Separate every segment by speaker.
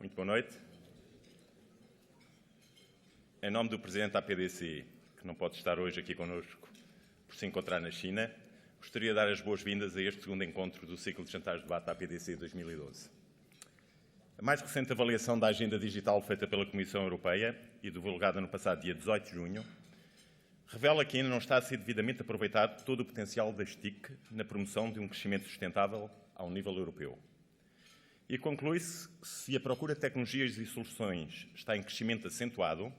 Speaker 1: Muito boa noite. Em nome do Presidente da APDC, que não pode estar hoje aqui connosco por se encontrar na China, gostaria de dar as boas-vindas a este segundo encontro do ciclo de jantares de debate da APDC 2012. A mais recente avaliação da agenda digital feita pela Comissão Europeia e divulgada no passado dia 18 de junho revela que ainda não está a ser devidamente aproveitado todo o potencial das TIC na promoção de um crescimento sustentável ao nível europeu. E conclui-se que se a procura de tecnologias e soluções está em crescimento acentuado,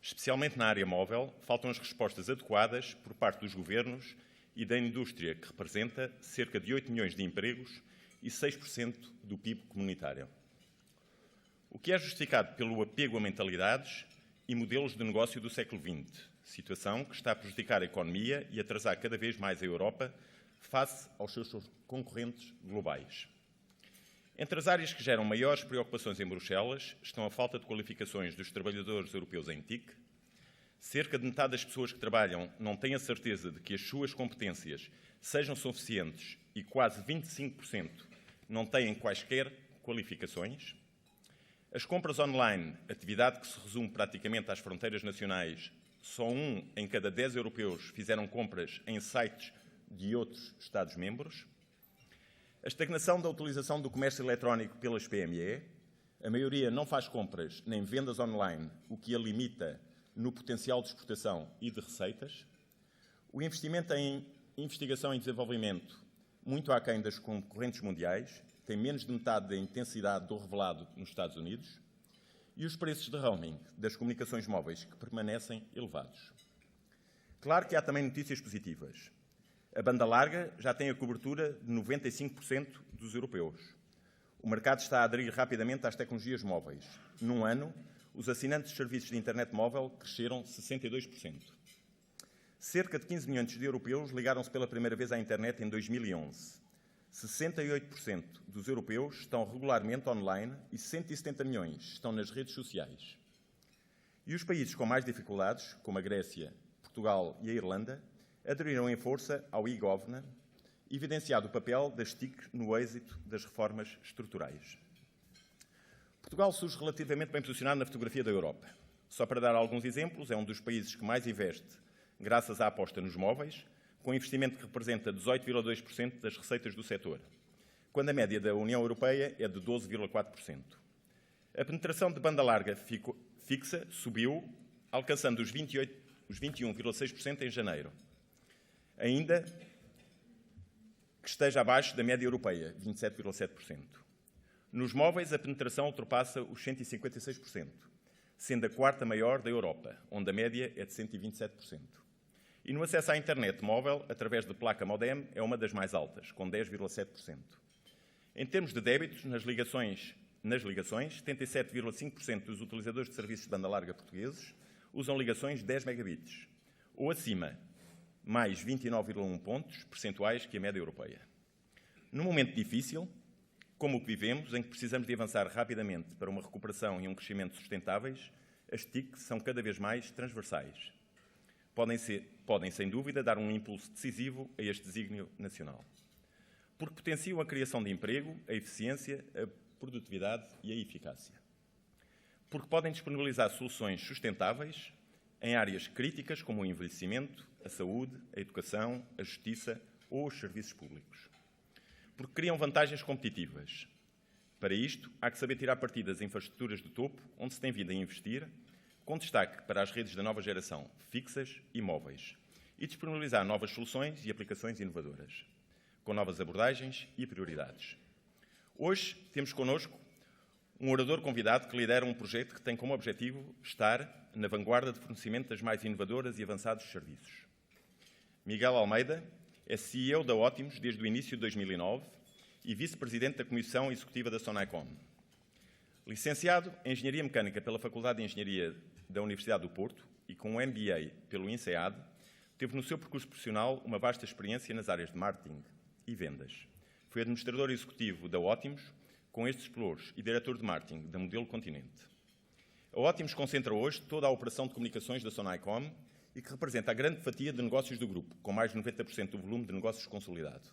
Speaker 1: especialmente na área móvel, faltam as respostas adequadas por parte dos governos e da indústria, que representa cerca de 8 milhões de empregos e 6% do PIB comunitário. O que é justificado pelo apego a mentalidades e modelos de negócio do século XX, situação que está a prejudicar a economia e atrasar cada vez mais a Europa face aos seus concorrentes globais. Entre as áreas que geram maiores preocupações em Bruxelas estão a falta de qualificações dos trabalhadores europeus em TIC. Cerca de metade das pessoas que trabalham não têm a certeza de que as suas competências sejam suficientes e quase 25% não têm quaisquer qualificações. As compras online, atividade que se resume praticamente às fronteiras nacionais, só 1 em cada 10 europeus fizeram compras em sites de outros Estados-membros. A estagnação da utilização do comércio eletrónico pelas PME, a maioria não faz compras nem vendas online, o que a limita no potencial de exportação e de receitas. O investimento em investigação e desenvolvimento, muito aquém das concorrentes mundiais, tem menos de metade da intensidade do revelado nos Estados Unidos. E os preços de roaming das comunicações móveis, que permanecem elevados. Claro que há também notícias positivas. A banda larga já tem a cobertura de 95% dos europeus. O mercado está a aderir rapidamente às tecnologias móveis. Num ano, os assinantes de serviços de internet móvel cresceram 62%. Cerca de 15 milhões de europeus ligaram-se pela primeira vez à internet em 2011. 68% dos europeus estão regularmente online e 170 milhões estão nas redes sociais. E os países com mais dificuldades, como a Grécia, Portugal e a Irlanda, aderiram em força ao e-government, evidenciado o papel das TIC no êxito das reformas estruturais. Portugal surge relativamente bem posicionado na fotografia da Europa. Só para dar alguns exemplos, é um dos países que mais investe graças à aposta nos móveis, com investimento que representa 18,2% das receitas do setor, quando a média da União Europeia é de 12,4%. A penetração de banda larga fixa subiu, alcançando os 21,6% em janeiro, ainda que esteja abaixo da média europeia, 27,7%. Nos móveis, a penetração ultrapassa os 156%, sendo a quarta maior da Europa, onde a média é de 127%. E no acesso à internet móvel, através de placa modem, é uma das mais altas, com 10,7%. Em termos de débitos, nas ligações, 77,5% dos utilizadores de serviços de banda larga portugueses usam ligações de 10 megabits, ou acima, mais 29,1 pontos percentuais que a média europeia. Num momento difícil, como o que vivemos, em que precisamos de avançar rapidamente para uma recuperação e um crescimento sustentáveis, as TIC são cada vez mais transversais. Podem, sem dúvida, dar um impulso decisivo a este desígnio nacional, porque potenciam a criação de emprego, a eficiência, a produtividade e a eficácia. Porque podem disponibilizar soluções sustentáveis em áreas críticas como o envelhecimento, a saúde, a educação, a justiça ou os serviços públicos. Porque criam vantagens competitivas. Para isto, há que saber tirar partido das infraestruturas de topo, onde se tem vindo a investir, com destaque para as redes da nova geração, fixas e móveis, e disponibilizar novas soluções e aplicações inovadoras, com novas abordagens e prioridades. Hoje temos connosco um orador convidado que lidera um projeto que tem como objetivo estar na vanguarda de fornecimento das mais inovadoras e avançados serviços. Miguel Almeida é CEO da Ótimos desde o início de 2009 e vice-presidente da Comissão Executiva da Sonaicom. Licenciado em Engenharia Mecânica pela Faculdade de Engenharia da Universidade do Porto e com um MBA pelo INSEAD, teve no seu percurso profissional uma vasta experiência nas áreas de marketing e vendas. Foi administrador executivo da Ótimos, com estes pelouros, e diretor de marketing da Modelo Continente. A Ótimos concentra hoje toda a operação de comunicações da Sonaicom e que representa a grande fatia de negócios do grupo, com mais de 90% do volume de negócios consolidado.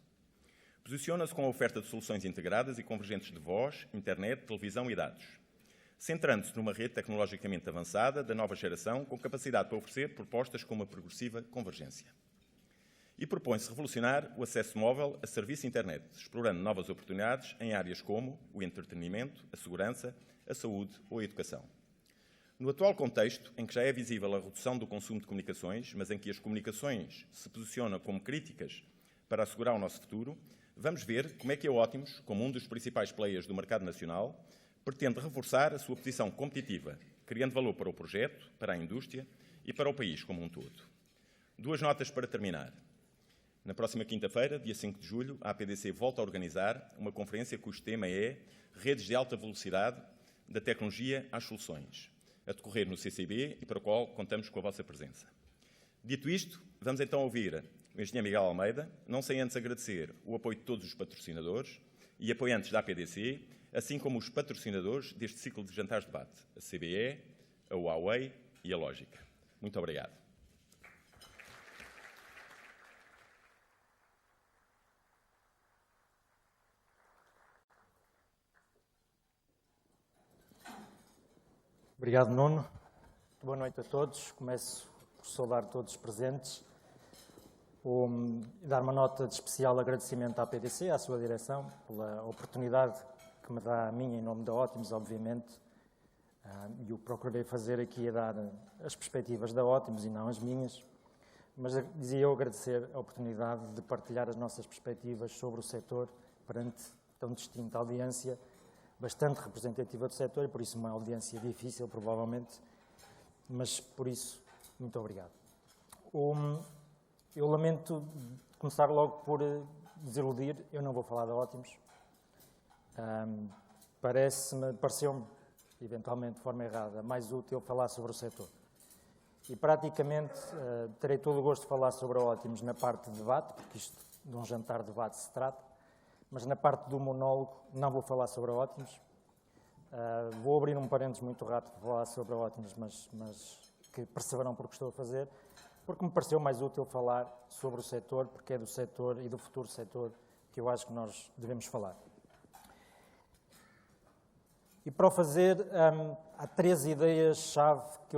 Speaker 1: Posiciona-se com a oferta de soluções integradas e convergentes de voz, internet, televisão e dados. centrando-se numa rede tecnologicamente avançada, da nova geração, com capacidade para oferecer propostas com uma progressiva convergência. E propõe-se revolucionar o acesso móvel a serviço de internet, explorando novas oportunidades em áreas como o entretenimento, a segurança, a saúde ou a educação. No atual contexto, em que já é visível a redução do consumo de comunicações, mas em que as comunicações se posicionam como críticas para assegurar o nosso futuro, vamos ver como é que a Ótimos, como um dos principais players do mercado nacional, pretende reforçar a sua posição competitiva, criando valor para o projeto, para a indústria e para o país como um todo. 2 notas para terminar. Na próxima quinta-feira, dia 5 de julho, a APDC volta a organizar uma conferência cujo tema é Redes de Alta Velocidade, da Tecnologia às Soluções, a decorrer no CCB e para o qual contamos com a vossa presença. Dito isto, vamos então ouvir o engenheiro Miguel Almeida, não sem antes agradecer o apoio de todos os patrocinadores e apoiantes da APDC, assim como os patrocinadores deste ciclo de jantares de debate, a CBE, a Huawei e a Lógica. Muito obrigado.
Speaker 2: Obrigado, Nuno. Boa noite a todos. Começo por saudar todos os presentes. Dar uma nota de especial agradecimento à APDC, à sua direção, pela oportunidade que me dá a mim, em nome da Ótimos, obviamente. E o procurei fazer aqui a dar as perspectivas da Ótimos e não as minhas. Mas dizia eu agradecer a oportunidade de partilhar as nossas perspectivas sobre o setor perante tão distinta audiência, bastante representativa do setor e por isso uma audiência difícil, provavelmente, mas por isso, muito obrigado. Eu lamento começar logo por desiludir, eu não vou falar da Ótimos. Pareceu-me, eventualmente de forma errada, mais útil falar sobre o setor. E praticamente terei todo o gosto de falar sobre a Ótimos na parte de debate, porque isto de um jantar de debate se trata, mas na parte do monólogo não vou falar sobre a Ótimos. Vou abrir um parênteses muito rápido para falar sobre a Ótimos, mas que perceberão porque estou a fazer, porque me pareceu mais útil falar sobre o setor, porque é do setor e do futuro setor que eu acho que nós devemos falar. E para o fazer, há 3 ideias-chave que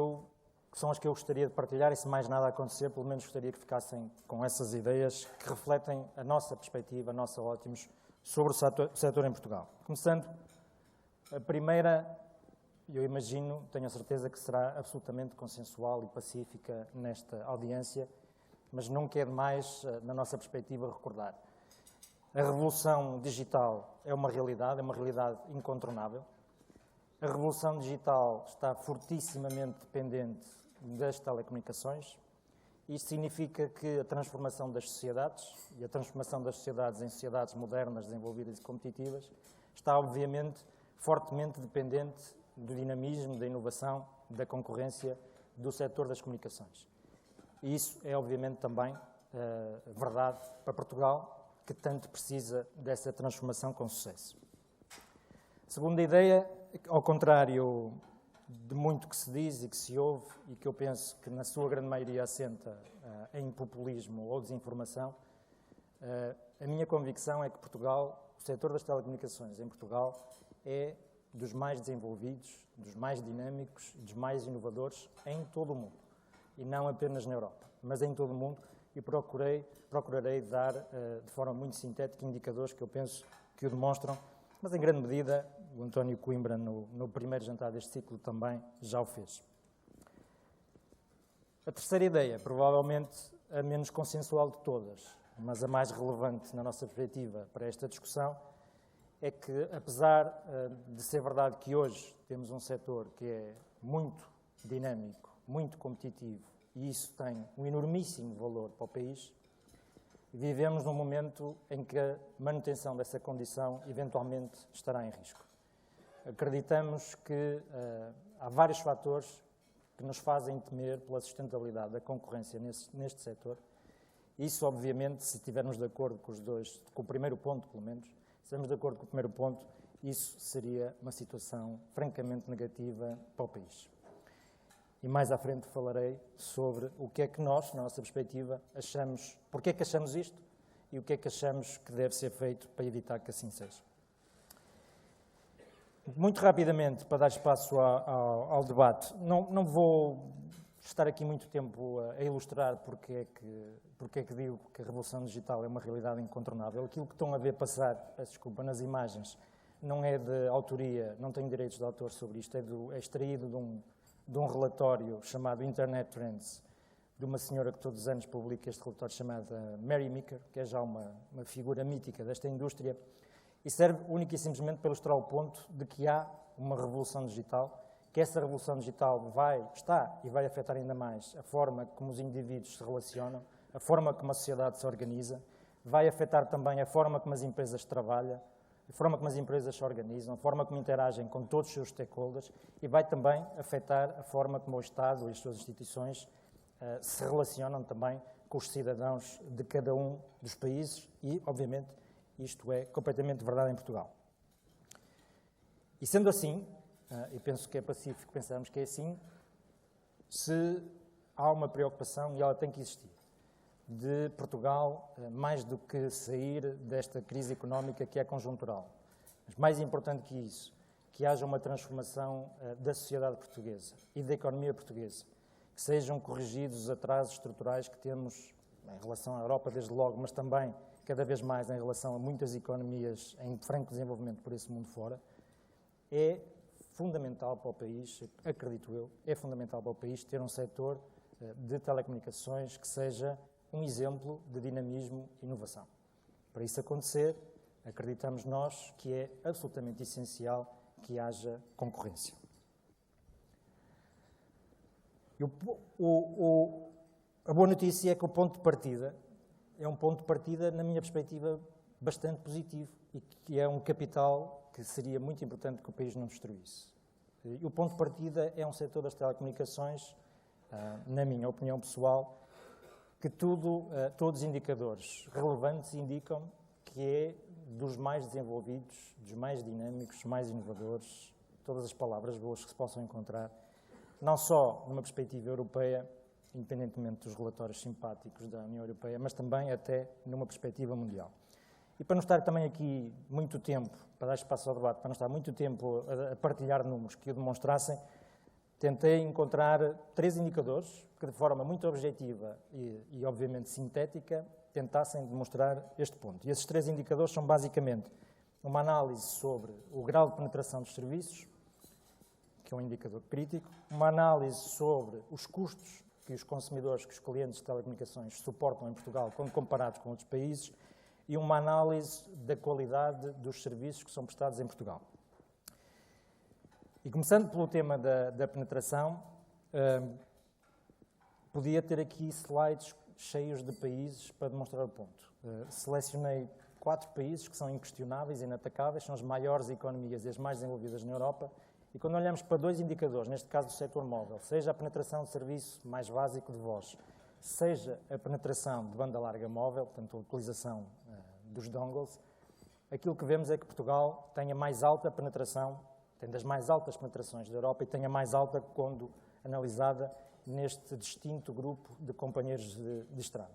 Speaker 2: são as que eu gostaria de partilhar e, se mais nada acontecer, pelo menos gostaria que ficassem com essas ideias que refletem a nossa perspectiva, a nossa Ótimos, sobre o setor em Portugal. Começando, a primeira, eu imagino, tenho a certeza que será absolutamente consensual e pacífica nesta audiência, mas nunca é demais, na nossa perspectiva, recordar. A revolução digital é uma realidade incontornável. A revolução digital está fortissimamente dependente das telecomunicações. Isto significa que a transformação das sociedades, e a transformação das sociedades em sociedades modernas, desenvolvidas e competitivas, está, obviamente, fortemente dependente do dinamismo, da inovação, da concorrência do setor das comunicações. E isso é, obviamente, também verdade para Portugal, que tanto precisa dessa transformação com sucesso. Segunda ideia, ao contrário de muito que se diz e que se ouve, e que eu penso que na sua grande maioria assenta em populismo ou desinformação, a minha convicção é que Portugal, o setor das telecomunicações em Portugal, é dos mais desenvolvidos, dos mais dinâmicos e dos mais inovadores em todo o mundo. E não apenas na Europa, mas em todo o mundo, e procurarei dar, de forma muito sintética, indicadores que eu penso que o demonstram, mas em grande medida o António Coimbra, no primeiro jantar deste ciclo, também já o fez. A terceira ideia, provavelmente a menos consensual de todas, mas a mais relevante na nossa perspectiva para esta discussão, é que, apesar de ser verdade que hoje temos um setor que é muito dinâmico, muito competitivo, e isso tem um enormíssimo valor para o país, vivemos num momento em que a manutenção dessa condição eventualmente estará em risco. Acreditamos que há vários fatores que nos fazem temer pela sustentabilidade da concorrência neste setor. Isso, obviamente, se estivermos de acordo com o primeiro ponto, pelo menos, se estivermos de acordo com o primeiro ponto, isso seria uma situação francamente negativa para o país. E mais à frente falarei sobre o que é que nós, na nossa perspectiva, achamos, porque é que achamos isto e o que é que achamos que deve ser feito para evitar que assim seja. Muito rapidamente, para dar espaço ao debate, não vou estar aqui muito tempo a ilustrar porque é que digo que a revolução digital é uma realidade incontornável. Aquilo que estão a ver passar, peço desculpa, nas imagens, não é de autoria, não tenho direitos de autor sobre isto, é extraído de um relatório chamado Internet Trends, de uma senhora que todos os anos publica este relatório chamada Mary Meeker, que é já uma figura mítica desta indústria, e serve única e simplesmente para ilustrar o ponto de que há uma revolução digital, que essa revolução digital está e vai afetar ainda mais a forma como os indivíduos se relacionam, a forma como a sociedade se organiza, vai afetar também a forma como as empresas trabalham, a forma como as empresas se organizam, a forma como interagem com todos os seus stakeholders e vai também afetar a forma como o Estado e as suas instituições se relacionam também com os cidadãos de cada um dos países e, obviamente, isto é completamente verdade em Portugal. E sendo assim, e penso que é pacífico pensarmos que é assim, se há uma preocupação, e ela tem que existir, de Portugal, mais do que sair desta crise económica que é conjuntural. Mas mais importante que isso, que haja uma transformação da sociedade portuguesa e da economia portuguesa, que sejam corrigidos os atrasos estruturais que temos em relação à Europa desde logo, mas também cada vez mais em relação a muitas economias em franco desenvolvimento por esse mundo fora, é fundamental para o país, acredito eu, é fundamental para o país ter um setor de telecomunicações que seja um exemplo de dinamismo e inovação. Para isso acontecer, acreditamos nós que é absolutamente essencial que haja concorrência. E a boa notícia é que o ponto de partida é um ponto de partida, na minha perspectiva, bastante positivo e que é um capital que seria muito importante que o país não destruísse. E o ponto de partida é um setor das telecomunicações, na minha opinião pessoal, que todos os indicadores relevantes indicam que é dos mais desenvolvidos, dos mais dinâmicos, mais inovadores, todas as palavras boas que se possam encontrar, não só numa perspectiva europeia, independentemente dos relatórios simpáticos da União Europeia, mas também até numa perspectiva mundial. E para não estar também aqui muito tempo, para dar espaço ao debate, para não estar muito tempo a partilhar números que o demonstrassem, tentei encontrar 3 indicadores que, de forma muito objetiva e obviamente sintética, tentassem demonstrar este ponto. E esses 3 indicadores são basicamente uma análise sobre o grau de penetração dos serviços, que é um indicador crítico, uma análise sobre os custos que os consumidores, que os clientes de telecomunicações suportam em Portugal quando comparados com outros países e uma análise da qualidade dos serviços que são prestados em Portugal. E começando pelo tema da penetração, podia ter aqui slides cheios de países para demonstrar o ponto. Selecionei 4 países que são inquestionáveis e inatacáveis, são as maiores economias e as mais desenvolvidas na Europa, e quando olhamos para 2 indicadores, neste caso do setor móvel, seja a penetração de serviço mais básico de voz, seja a penetração de banda larga móvel, portanto a utilização dos dongles, aquilo que vemos é que Portugal tem a mais alta penetração, tem das mais altas penetrações da Europa e tem a mais alta quando analisada neste distinto grupo de companheiros de estrada.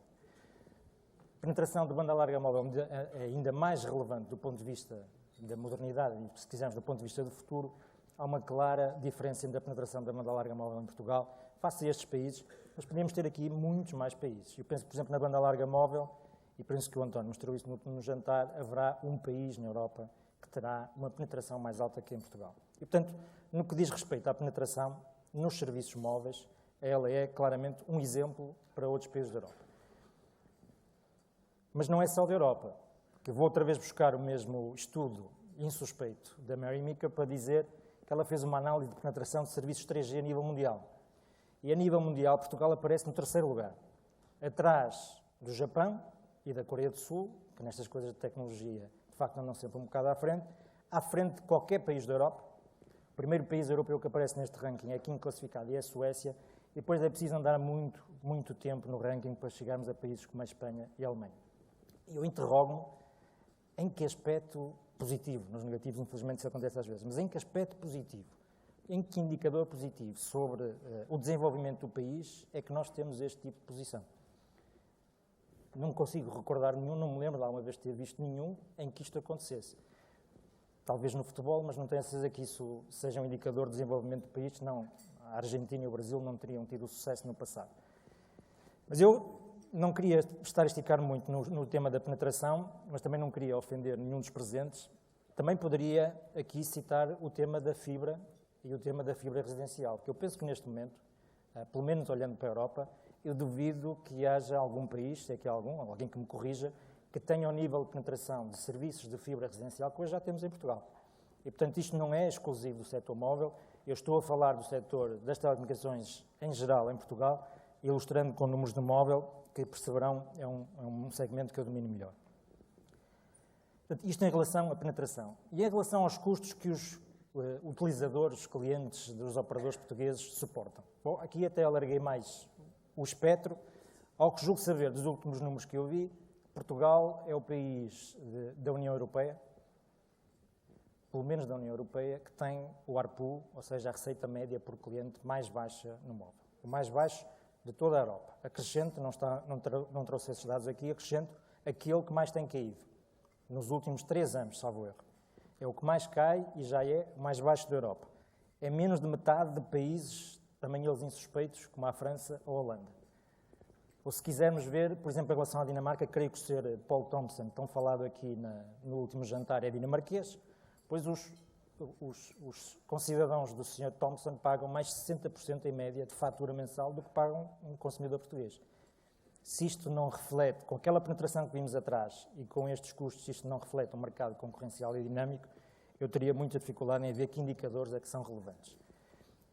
Speaker 2: A penetração de banda larga móvel é ainda mais relevante do ponto de vista da modernidade e, se quisermos, do ponto de vista do futuro. Há uma clara diferença entre a penetração da banda larga móvel em Portugal face a estes países, mas podemos ter aqui muitos mais países. Eu penso, por exemplo, na banda larga móvel, e penso que o António mostrou isso no jantar, haverá um país na Europa que terá uma penetração mais alta que em Portugal. E, portanto, no que diz respeito à penetração nos serviços móveis, ela é claramente um exemplo para outros países da Europa. Mas não é só da Europa, porque vou outra vez buscar o mesmo estudo insuspeito da Mary Meeker para dizer que ela fez uma análise de penetração de serviços 3G a nível mundial. E a nível mundial, Portugal aparece no 3º lugar, atrás do Japão e da Coreia do Sul, que nestas coisas de tecnologia, de facto, andam sempre um bocado à frente de qualquer país da Europa. O primeiro país europeu que aparece neste ranking é quinto classificado e é a Suécia, e depois é preciso andar muito tempo no ranking para chegarmos a países como a Espanha e a Alemanha. E eu interrogo-me em que aspecto positivo, nos negativos infelizmente isso acontece às vezes, mas em que aspecto positivo, em que indicador positivo sobre o desenvolvimento do país é que nós temos este tipo de posição. Não consigo recordar nenhum, não me lembro de alguma vez ter visto nenhum em que isto acontecesse. talvez no futebol, mas não tenho a certeza que isso seja um indicador de desenvolvimento do país, não. A Argentina e o Brasil não teriam tido o sucesso no passado. Mas eu não queria estar a esticar muito no tema da penetração, mas também não queria ofender nenhum dos presentes. Também poderia aqui citar o tema da fibra e o tema da fibra residencial, que eu penso que neste momento, pelo menos olhando para a Europa, eu duvido que haja algum país, se é que há alguém que me corrija, que tenha o nível de penetração de serviços de fibra residencial que hoje já temos em Portugal. E, portanto, isto não é exclusivo do setor móvel, eu estou a falar do setor das telecomunicações em geral em Portugal, ilustrando com números de móvel, que perceberão é um segmento que eu domino melhor. Portanto, isto em relação à penetração. E em relação aos custos que os utilizadores, os clientes dos operadores portugueses suportam. Bom, aqui até alarguei mais o espectro. Ao que julgo saber dos últimos números que eu vi, Portugal é o país da União Europeia, pelo menos da União Europeia, que tem o ARPU, ou seja, a receita média por cliente mais baixa no móvel. O mais baixo de toda a Europa. Acrescento, não trouxe esses dados aqui, acrescento aquele que mais tem caído. Nos últimos 3 anos, salvo erro. É o que mais cai e já é o mais baixo da Europa. É menos de metade de países, também eles insuspeitos, como a França ou a Holanda. Ou se quisermos ver, por exemplo, em relação à Dinamarca, creio que o Sr. Paul Thompson, tão falado aqui no último jantar, é dinamarquês, pois os concidadãos do Sr. Thompson pagam mais de 60% em média de fatura mensal do que pagam um consumidor português. Se isto não reflete, com aquela penetração que vimos atrás e com estes custos, se isto não reflete um mercado concorrencial e dinâmico, eu teria muita dificuldade em ver que indicadores é que são relevantes.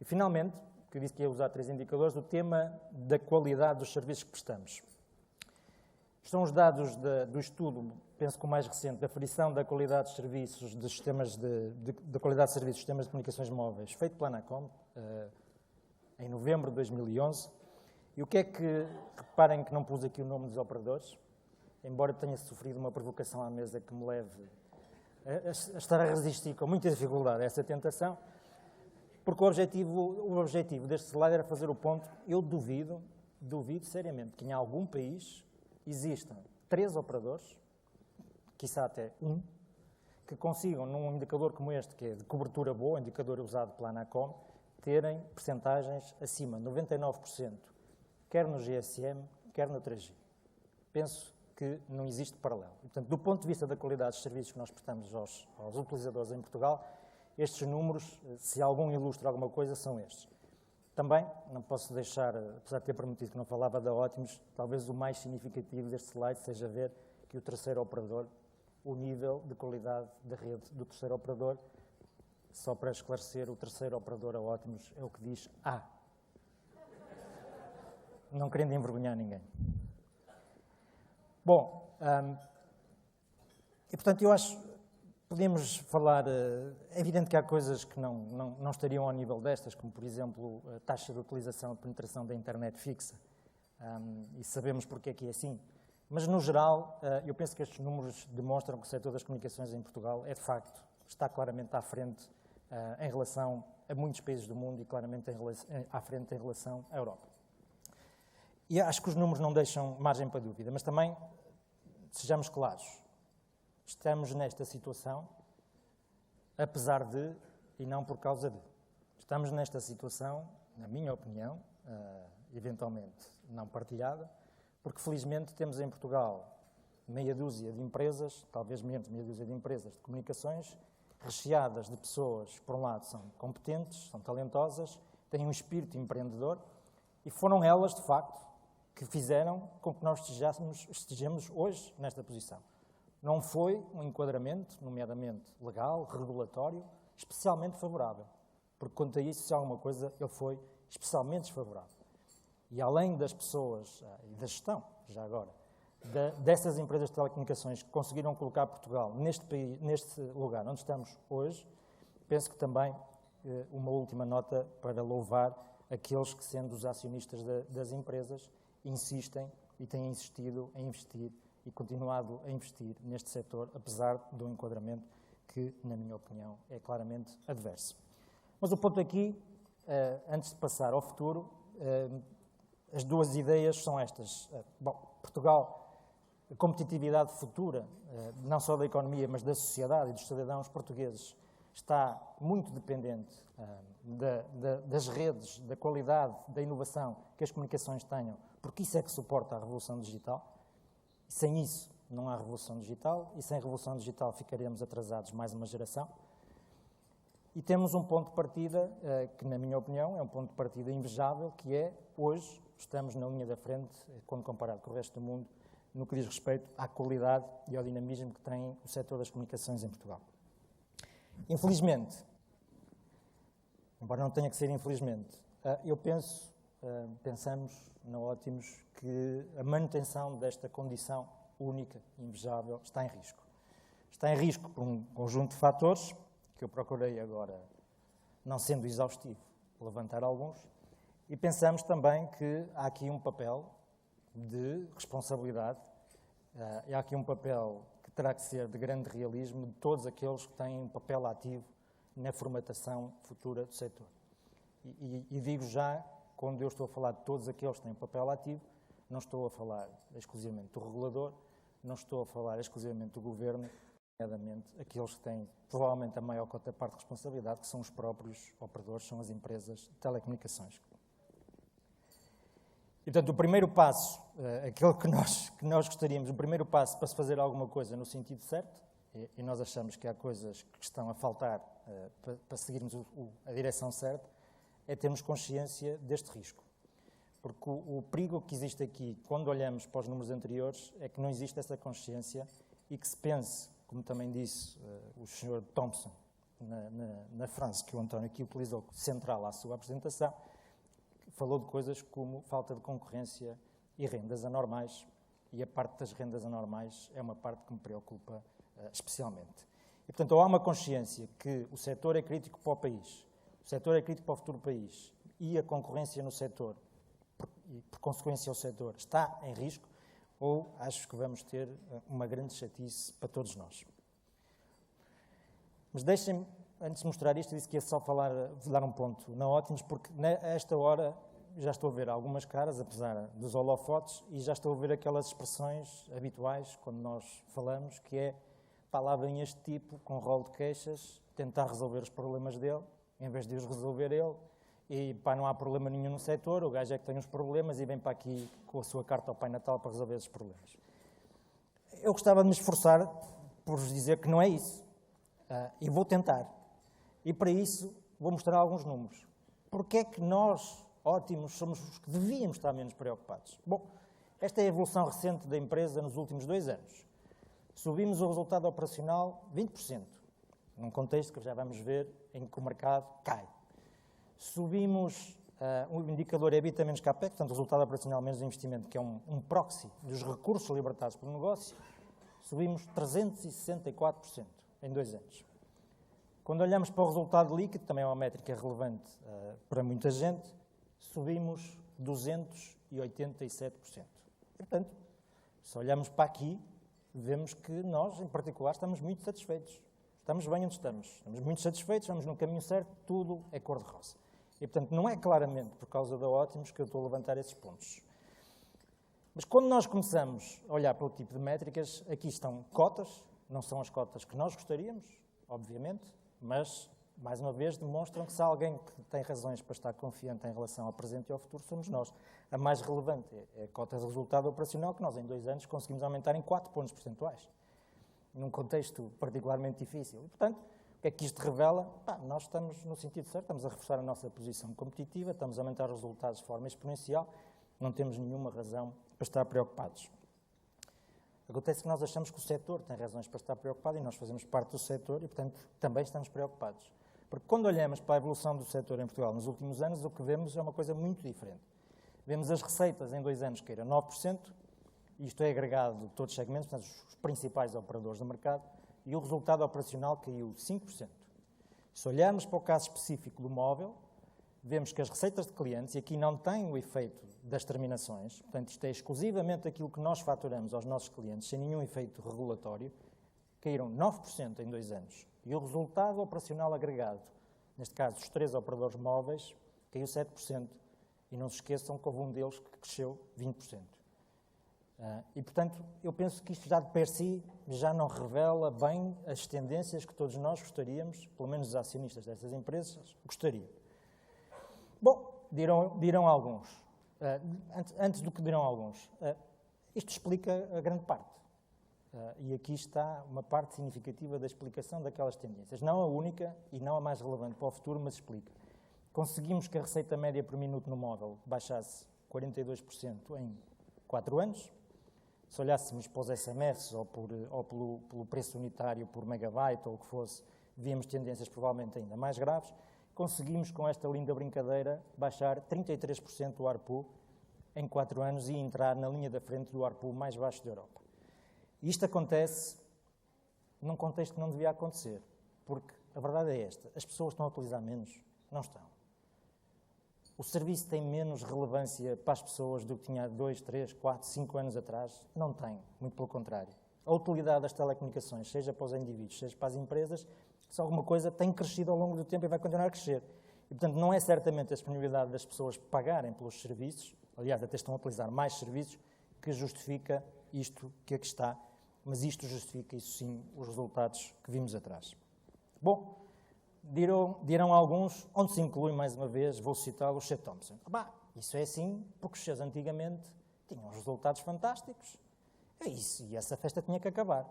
Speaker 2: E, finalmente, que eu disse que ia usar 3 indicadores, o tema da qualidade dos serviços que prestamos. São os dados do estudo, penso que o mais recente, da aferição da qualidade de serviços de sistemas da qualidade de serviços de sistemas de comunicações móveis, feito pela Anacom, em novembro de 2011. E o que é que, reparem que não pus aqui o nome dos operadores, embora tenha sofrido uma provocação à mesa que me leve a estar a resistir com muita dificuldade a essa tentação, porque o objetivo deste slide era fazer o ponto. Eu duvido seriamente que em algum país existam 3 operadores, quiçá até 1, que consigam, num indicador como este, que é de cobertura boa, indicador usado pela Anacom, terem percentagens acima de 99%, quer no GSM, quer no 3G. Penso que não existe paralelo. E, portanto, do ponto de vista da qualidade dos serviços que nós prestamos aos utilizadores em Portugal, estes números, se algum ilustra alguma coisa, são estes. Também, não posso deixar, apesar de ter prometido que não falava da Ótimos, talvez o mais significativo deste slide seja ver que o terceiro operador, o nível de qualidade da rede do terceiro operador, só para esclarecer, o terceiro operador a Ótimos é o que diz A. Não querendo envergonhar ninguém. Bom, e portanto eu acho, podemos falar, é evidente que há coisas que não estariam ao nível destas, como por exemplo a taxa de utilização e penetração da internet fixa, e sabemos porque é que é assim, mas no geral eu penso que estes números demonstram que o setor das comunicações em Portugal é de facto, está claramente à frente em relação a muitos países do mundo e claramente à frente em relação à Europa. E acho que os números não deixam margem para dúvida, mas também, sejamos claros, estamos nesta situação apesar de e não por causa de. Estamos nesta situação, na minha opinião, eventualmente não partilhada, porque felizmente temos em Portugal meia dúzia de empresas, talvez menos meia dúzia de empresas de comunicações, recheadas de pessoas, por um lado, são competentes, são talentosas, têm um espírito empreendedor e foram elas, de facto, que fizeram com que nós estejamos hoje nesta posição. Não foi um enquadramento, nomeadamente legal, regulatório, especialmente favorável, porque quanto a isso, se há alguma coisa, ele foi especialmente desfavorável. E além das pessoas e da gestão, já agora, dessas empresas de telecomunicações que conseguiram colocar Portugal neste lugar onde estamos hoje, penso que também uma última nota para louvar aqueles que, sendo os acionistas das empresas, insistem e têm insistido em investir e continuado a investir neste setor, apesar do enquadramento que, na minha opinião, é claramente adverso. Mas o ponto aqui, antes de passar ao futuro, as duas ideias são estas. Bom, Portugal a competitividade futura, não só da economia, mas da sociedade e dos cidadãos portugueses, está muito dependente das redes, da qualidade, da inovação que as comunicações tenham, porque isso é que suporta a revolução digital. Sem isso, não há revolução digital, e sem revolução digital ficaremos atrasados mais uma geração. E temos um ponto de partida que, na minha opinião, é um ponto de partida invejável, que é, hoje, estamos na linha da frente, quando comparado com o resto do mundo, no que diz respeito à qualidade e ao dinamismo que tem o setor das comunicações em Portugal. Infelizmente, embora não tenha que ser infelizmente, pensamos na Ótimos que a manutenção desta condição única, invejável, está em risco. Está em risco por um conjunto de fatores, que eu procurei agora, não sendo exaustivo, levantar alguns, e pensamos também que há aqui um papel de responsabilidade, há aqui um papel que terá que ser de grande realismo de todos aqueles que têm um papel ativo na formatação futura do setor. E digo já, quando eu estou a falar de todos aqueles que têm um papel ativo, não estou a falar exclusivamente do regulador, não estou a falar exclusivamente do governo, nomeadamente aqueles que têm provavelmente a maior cota-parte de responsabilidade, que são os próprios operadores, são as empresas de telecomunicações. E, portanto, o primeiro passo, aquele que nós gostaríamos, o primeiro passo para se fazer alguma coisa no sentido certo, e nós achamos que há coisas que estão a faltar para seguirmos a direção certa, é termos consciência deste risco. Porque o perigo que existe aqui, quando olhamos para os números anteriores, é que não existe essa consciência e que se pense, como também disse o Sr. Thompson, na frase que o António aqui utilizou, central à sua apresentação, falou de coisas como falta de concorrência e rendas anormais, e a parte das rendas anormais é uma parte que me preocupa especialmente. E, portanto, ou há uma consciência que o setor é crítico para o país, o setor é crítico para o futuro país, e a concorrência no setor, e por consequência o setor, está em risco, ou acho que vamos ter uma grande chatice para todos nós. Mas deixem-me, antes de mostrar isto, disse que ia só dar um ponto na Ótimos, porque a esta hora já estou a ver algumas caras, apesar dos holofotes, e já estou a ver aquelas expressões habituais quando nós falamos, que é, pá, lá vem este tipo com um rolo de queixas, tentar resolver os problemas dele, em vez de os resolver ele, e pá, não há problema nenhum no setor, o gajo é que tem os problemas e vem para aqui com a sua carta ao Pai Natal para resolver esses problemas. Eu gostava de me esforçar por vos dizer que não é isso, e vou tentar. E para isso vou mostrar alguns números. Porque é que nós, Ótimos, somos os que devíamos estar menos preocupados? Bom, esta é a evolução recente da empresa nos últimos 2 anos. Subimos o resultado operacional 20%, num contexto que já vamos ver em que o mercado cai. Subimos o indicador EBITDA menos CAPEX, portanto, o resultado operacional menos investimento, que é um proxy dos recursos libertados pelo negócio, subimos 364% em 2 anos. Quando olhamos para o resultado líquido, também é uma métrica relevante para muita gente, subimos 287%. Portanto, se olhamos para aqui, vemos que nós, em particular, estamos muito satisfeitos. Estamos bem onde estamos. Estamos muito satisfeitos, estamos no caminho certo, tudo é cor-de-rosa. E, portanto, não é claramente por causa da Ótimos que eu estou a levantar esses pontos. Mas quando nós começamos a olhar para o tipo de métricas, aqui estão cotas, não são as cotas que nós gostaríamos, obviamente, mas, mais uma vez, demonstram que se há alguém que tem razões para estar confiante em relação ao presente e ao futuro, somos nós. A mais relevante é a cota de resultado operacional, que nós em 2 anos conseguimos aumentar em 4 pontos percentuais, num contexto particularmente difícil. E, portanto, o que é que isto revela? Nós estamos no sentido certo, estamos a reforçar a nossa posição competitiva, estamos a aumentar os resultados de forma exponencial, não temos nenhuma razão para estar preocupados. Acontece que nós achamos que o setor tem razões para estar preocupado e nós fazemos parte do setor e, portanto, também estamos preocupados. Porque quando olhamos para a evolução do setor em Portugal nos últimos anos, o que vemos é uma coisa muito diferente. Vemos as receitas em 2 anos caíram 9%, isto é agregado de todos os segmentos, portanto, os principais operadores do mercado, e o resultado operacional caiu 5%. Se olharmos para o caso específico do móvel, vemos que as receitas de clientes, e aqui não tem o efeito das terminações, portanto, isto é exclusivamente aquilo que nós faturamos aos nossos clientes, sem nenhum efeito regulatório, caíram 9% em 2 anos. E o resultado operacional agregado, neste caso os 3 operadores móveis, caiu 7%. E não se esqueçam que houve um deles que cresceu 20%. E, portanto, eu penso que isto já de per si já não revela bem as tendências que todos nós gostaríamos, pelo menos os acionistas destas empresas, gostariam. Bom, dirão alguns. Antes do que dirão alguns, isto explica a grande parte. E aqui está uma parte significativa da explicação daquelas tendências. Não a única e não a mais relevante para o futuro, mas explica. Conseguimos que a receita média por minuto no móvel baixasse 42% em 4 anos. Se olhássemos para os SMS ou pelo preço unitário por megabyte ou o que fosse, víamos tendências provavelmente ainda mais graves. Conseguimos, com esta linda brincadeira, baixar 33% o ARPU em 4 anos e entrar na linha da frente do ARPU mais baixo da Europa. E isto acontece num contexto que não devia acontecer, porque a verdade é esta, as pessoas estão a utilizar menos? Não estão. O serviço tem menos relevância para as pessoas do que tinha 2, 3, 4, 5 anos atrás? Não tem, muito pelo contrário. A utilidade das telecomunicações, seja para os indivíduos, seja para as empresas, se alguma coisa tem crescido ao longo do tempo e vai continuar a crescer. E, portanto, não é certamente a disponibilidade das pessoas pagarem pelos serviços, aliás, até estão a utilizar mais serviços, que justifica isto que aqui está, mas isto justifica, isso sim, os resultados que vimos atrás. Bom, dirão alguns, onde se inclui, mais uma vez, vou citar o Sr. Thompson. Isso é assim porque os seus antigamente tinham resultados fantásticos. É isso, e essa festa tinha que acabar.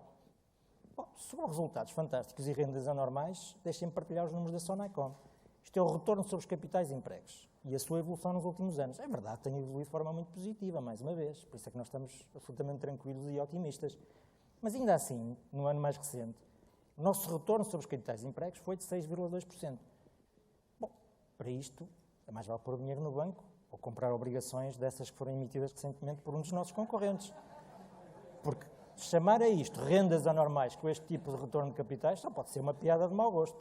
Speaker 2: Bom, sobre resultados fantásticos e rendas anormais, deixem-me partilhar os números da Sonaicon. Isto é o retorno sobre os capitais e empregos e a sua evolução nos últimos anos. É verdade, tem evoluído de forma muito positiva, mais uma vez, por isso é que nós estamos absolutamente tranquilos e otimistas. Mas ainda assim, no ano mais recente, o nosso retorno sobre os capitais e empregos foi de 6,2%. Bom, para isto, é mais vale pôr o dinheiro no banco ou comprar obrigações dessas que foram emitidas recentemente por um dos nossos concorrentes. Porque chamar a isto rendas anormais com este tipo de retorno de capitais só pode ser uma piada de mau gosto.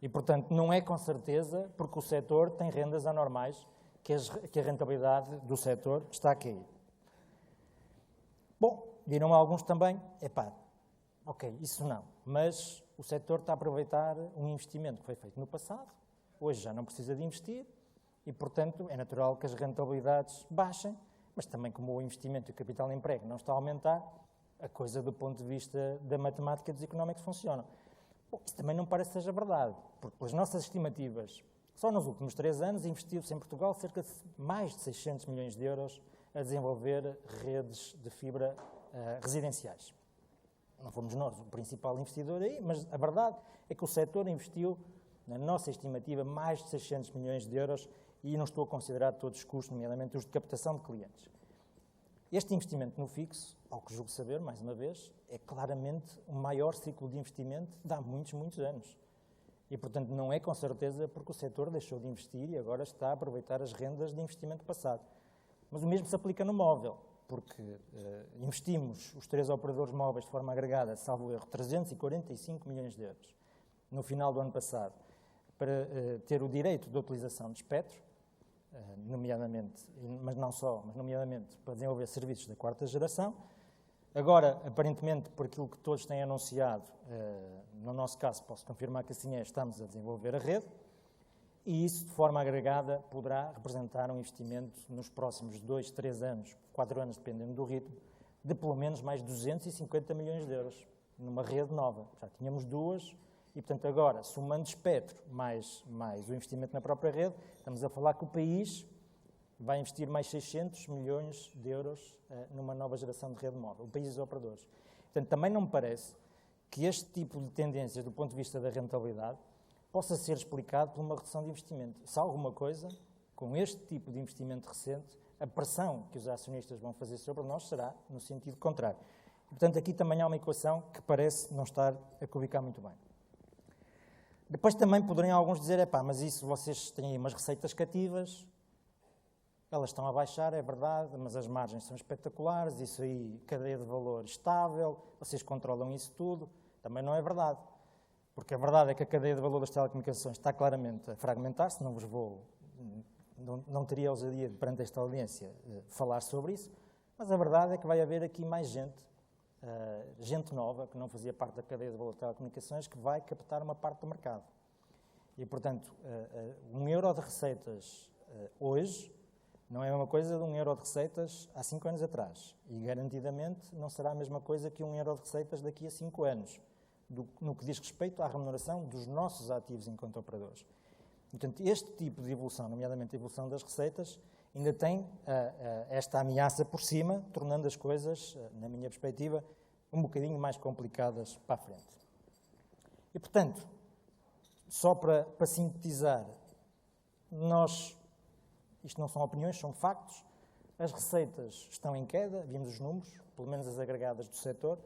Speaker 2: E, portanto, não é com certeza porque o setor tem rendas anormais que a rentabilidade do setor está a cair. Bom, dirão alguns também, ok, isso não, mas o setor está a aproveitar um investimento que foi feito no passado, hoje já não precisa de investir e, portanto, é natural que as rentabilidades baixem, mas também como o investimento e o capital de emprego não está a aumentar, a coisa do ponto de vista da matemática dos económicos funciona. Bom, isso também não parece que seja verdade, porque pelas nossas estimativas, só nos últimos 3 anos investiu-se em Portugal cerca de mais de 600 milhões de euros a desenvolver redes de fibra residenciais. Não fomos nós o principal investidor aí, mas a verdade é que o setor investiu, na nossa estimativa, mais de 600 milhões de euros e não estou a considerar todos os custos, nomeadamente os de captação de clientes. Este investimento no fixo, ao que julgo saber, mais uma vez, é claramente o maior ciclo de investimento de há muitos, muitos anos. E, portanto, não é com certeza porque o setor deixou de investir e agora está a aproveitar as rendas de investimento passado. Mas o mesmo se aplica no móvel, porque investimos os 3 operadores móveis de forma agregada, salvo erro, 345 milhões de euros no final do ano passado, para ter o direito de utilização de espectro, nomeadamente, mas não só, mas nomeadamente para desenvolver serviços da 4ª geração. Agora, aparentemente, por aquilo que todos têm anunciado, no nosso caso, posso confirmar que assim é, estamos a desenvolver a rede, e isso, de forma agregada, poderá representar um investimento nos próximos 2, 3 anos, 4 anos, dependendo do ritmo, de pelo menos mais 250 milhões de euros, numa rede nova. Já tínhamos 2, e, portanto, agora, somando espectro mais o investimento na própria rede, estamos a falar que o país vai investir mais 600 milhões de euros numa nova geração de rede móvel, o país e os operadores. Portanto, também não me parece que este tipo de tendências, do ponto de vista da rentabilidade, possa ser explicado por uma redução de investimento. Se há alguma coisa, com este tipo de investimento recente, a pressão que os acionistas vão fazer sobre nós será no sentido contrário. E, portanto, aqui também há uma equação que parece não estar a cubicar muito bem. Depois também poderiam alguns dizer, mas isso vocês têm aí umas receitas cativas, elas estão a baixar, é verdade, mas as margens são espetaculares, isso aí, cadeia de valor estável, vocês controlam isso tudo. Também não é verdade, porque a verdade é que a cadeia de valor das telecomunicações está claramente a fragmentar-se, não teria ousadia perante esta audiência falar sobre isso, mas a verdade é que vai haver aqui mais gente nova, que não fazia parte da cadeia de valor de telecomunicações, que vai captar uma parte do mercado. E, portanto, 1 euro de receitas hoje Não é a mesma coisa de €1 de receitas há 5 anos atrás. E, garantidamente, não será a mesma coisa que €1 de receitas daqui a 5 anos, no que diz respeito à remuneração dos nossos ativos enquanto operadores. Portanto, este tipo de evolução, nomeadamente a evolução das receitas, ainda tem esta ameaça por cima, tornando as coisas, na minha perspectiva, um bocadinho mais complicadas para a frente. E, portanto, só para sintetizar, isto não são opiniões, são factos, as receitas estão em queda, vimos os números, pelo menos as agregadas do setor.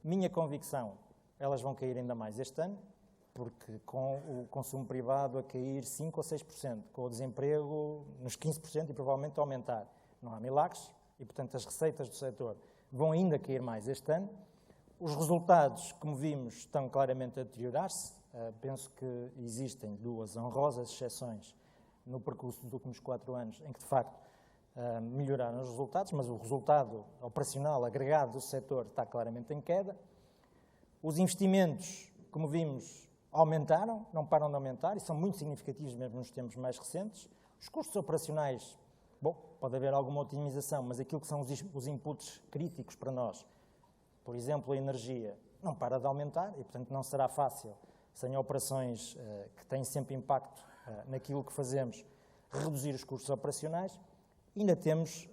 Speaker 2: Minha convicção, elas vão cair ainda mais este ano, porque com o consumo privado a cair 5% ou 6%, com o desemprego nos 15% e provavelmente aumentar. Não há milagres e, portanto, as receitas do setor vão ainda cair mais este ano. Os resultados, como vimos, estão claramente a deteriorar-se. Penso que existem 2 honrosas exceções no percurso dos últimos 4 anos em que, de facto, melhoraram os resultados, mas o resultado operacional agregado do setor está claramente em queda. Os investimentos, como vimos, aumentaram, não param de aumentar e são muito significativos mesmo nos tempos mais recentes. Os custos operacionais, bom, pode haver alguma otimização, mas aquilo que são os inputs críticos para nós, por exemplo, a energia, não para de aumentar e, portanto, não será fácil, sem operações que têm sempre impacto naquilo que fazemos, reduzir os custos operacionais. Ainda temos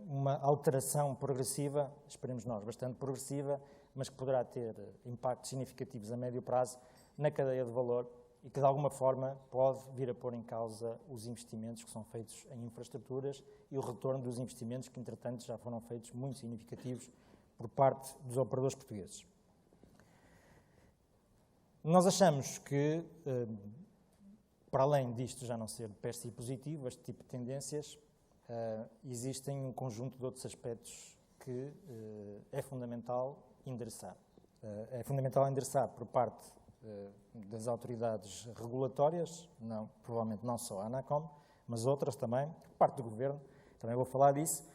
Speaker 2: uma alteração progressiva, esperemos nós, bastante progressiva, mas que poderá ter impactos significativos a médio prazo na cadeia de valor e que, de alguma forma, pode vir a pôr em causa os investimentos que são feitos em infraestruturas e o retorno dos investimentos que, entretanto, já foram feitos muito significativos por parte dos operadores portugueses. Nós achamos que, para além disto já não ser de per si positivo, este tipo de tendências, existem um conjunto de outros aspectos que é fundamental endereçar. É fundamental endereçar por parte das autoridades regulatórias, provavelmente não só a ANACOM, mas outras também, por parte do Governo, também vou falar disso,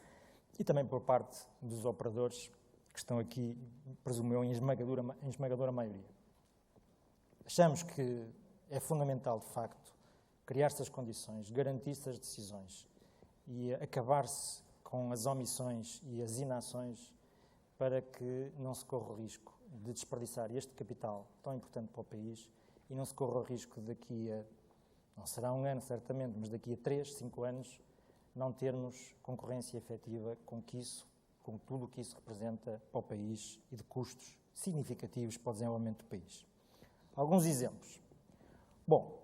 Speaker 2: e também por parte dos operadores que estão aqui, presumo eu, em esmagadora maioria. Achamos que é fundamental, de facto, criar-se as condições, garantir-se as decisões e acabar-se com as omissões e as inações para que não se corra o risco de desperdiçar este capital tão importante para o país e não se corra o risco daqui a, não será 1 ano certamente, mas daqui a 3, 5 anos, não termos concorrência efetiva com tudo o que isso representa para o país e de custos significativos para o desenvolvimento do país. Alguns exemplos. Bom,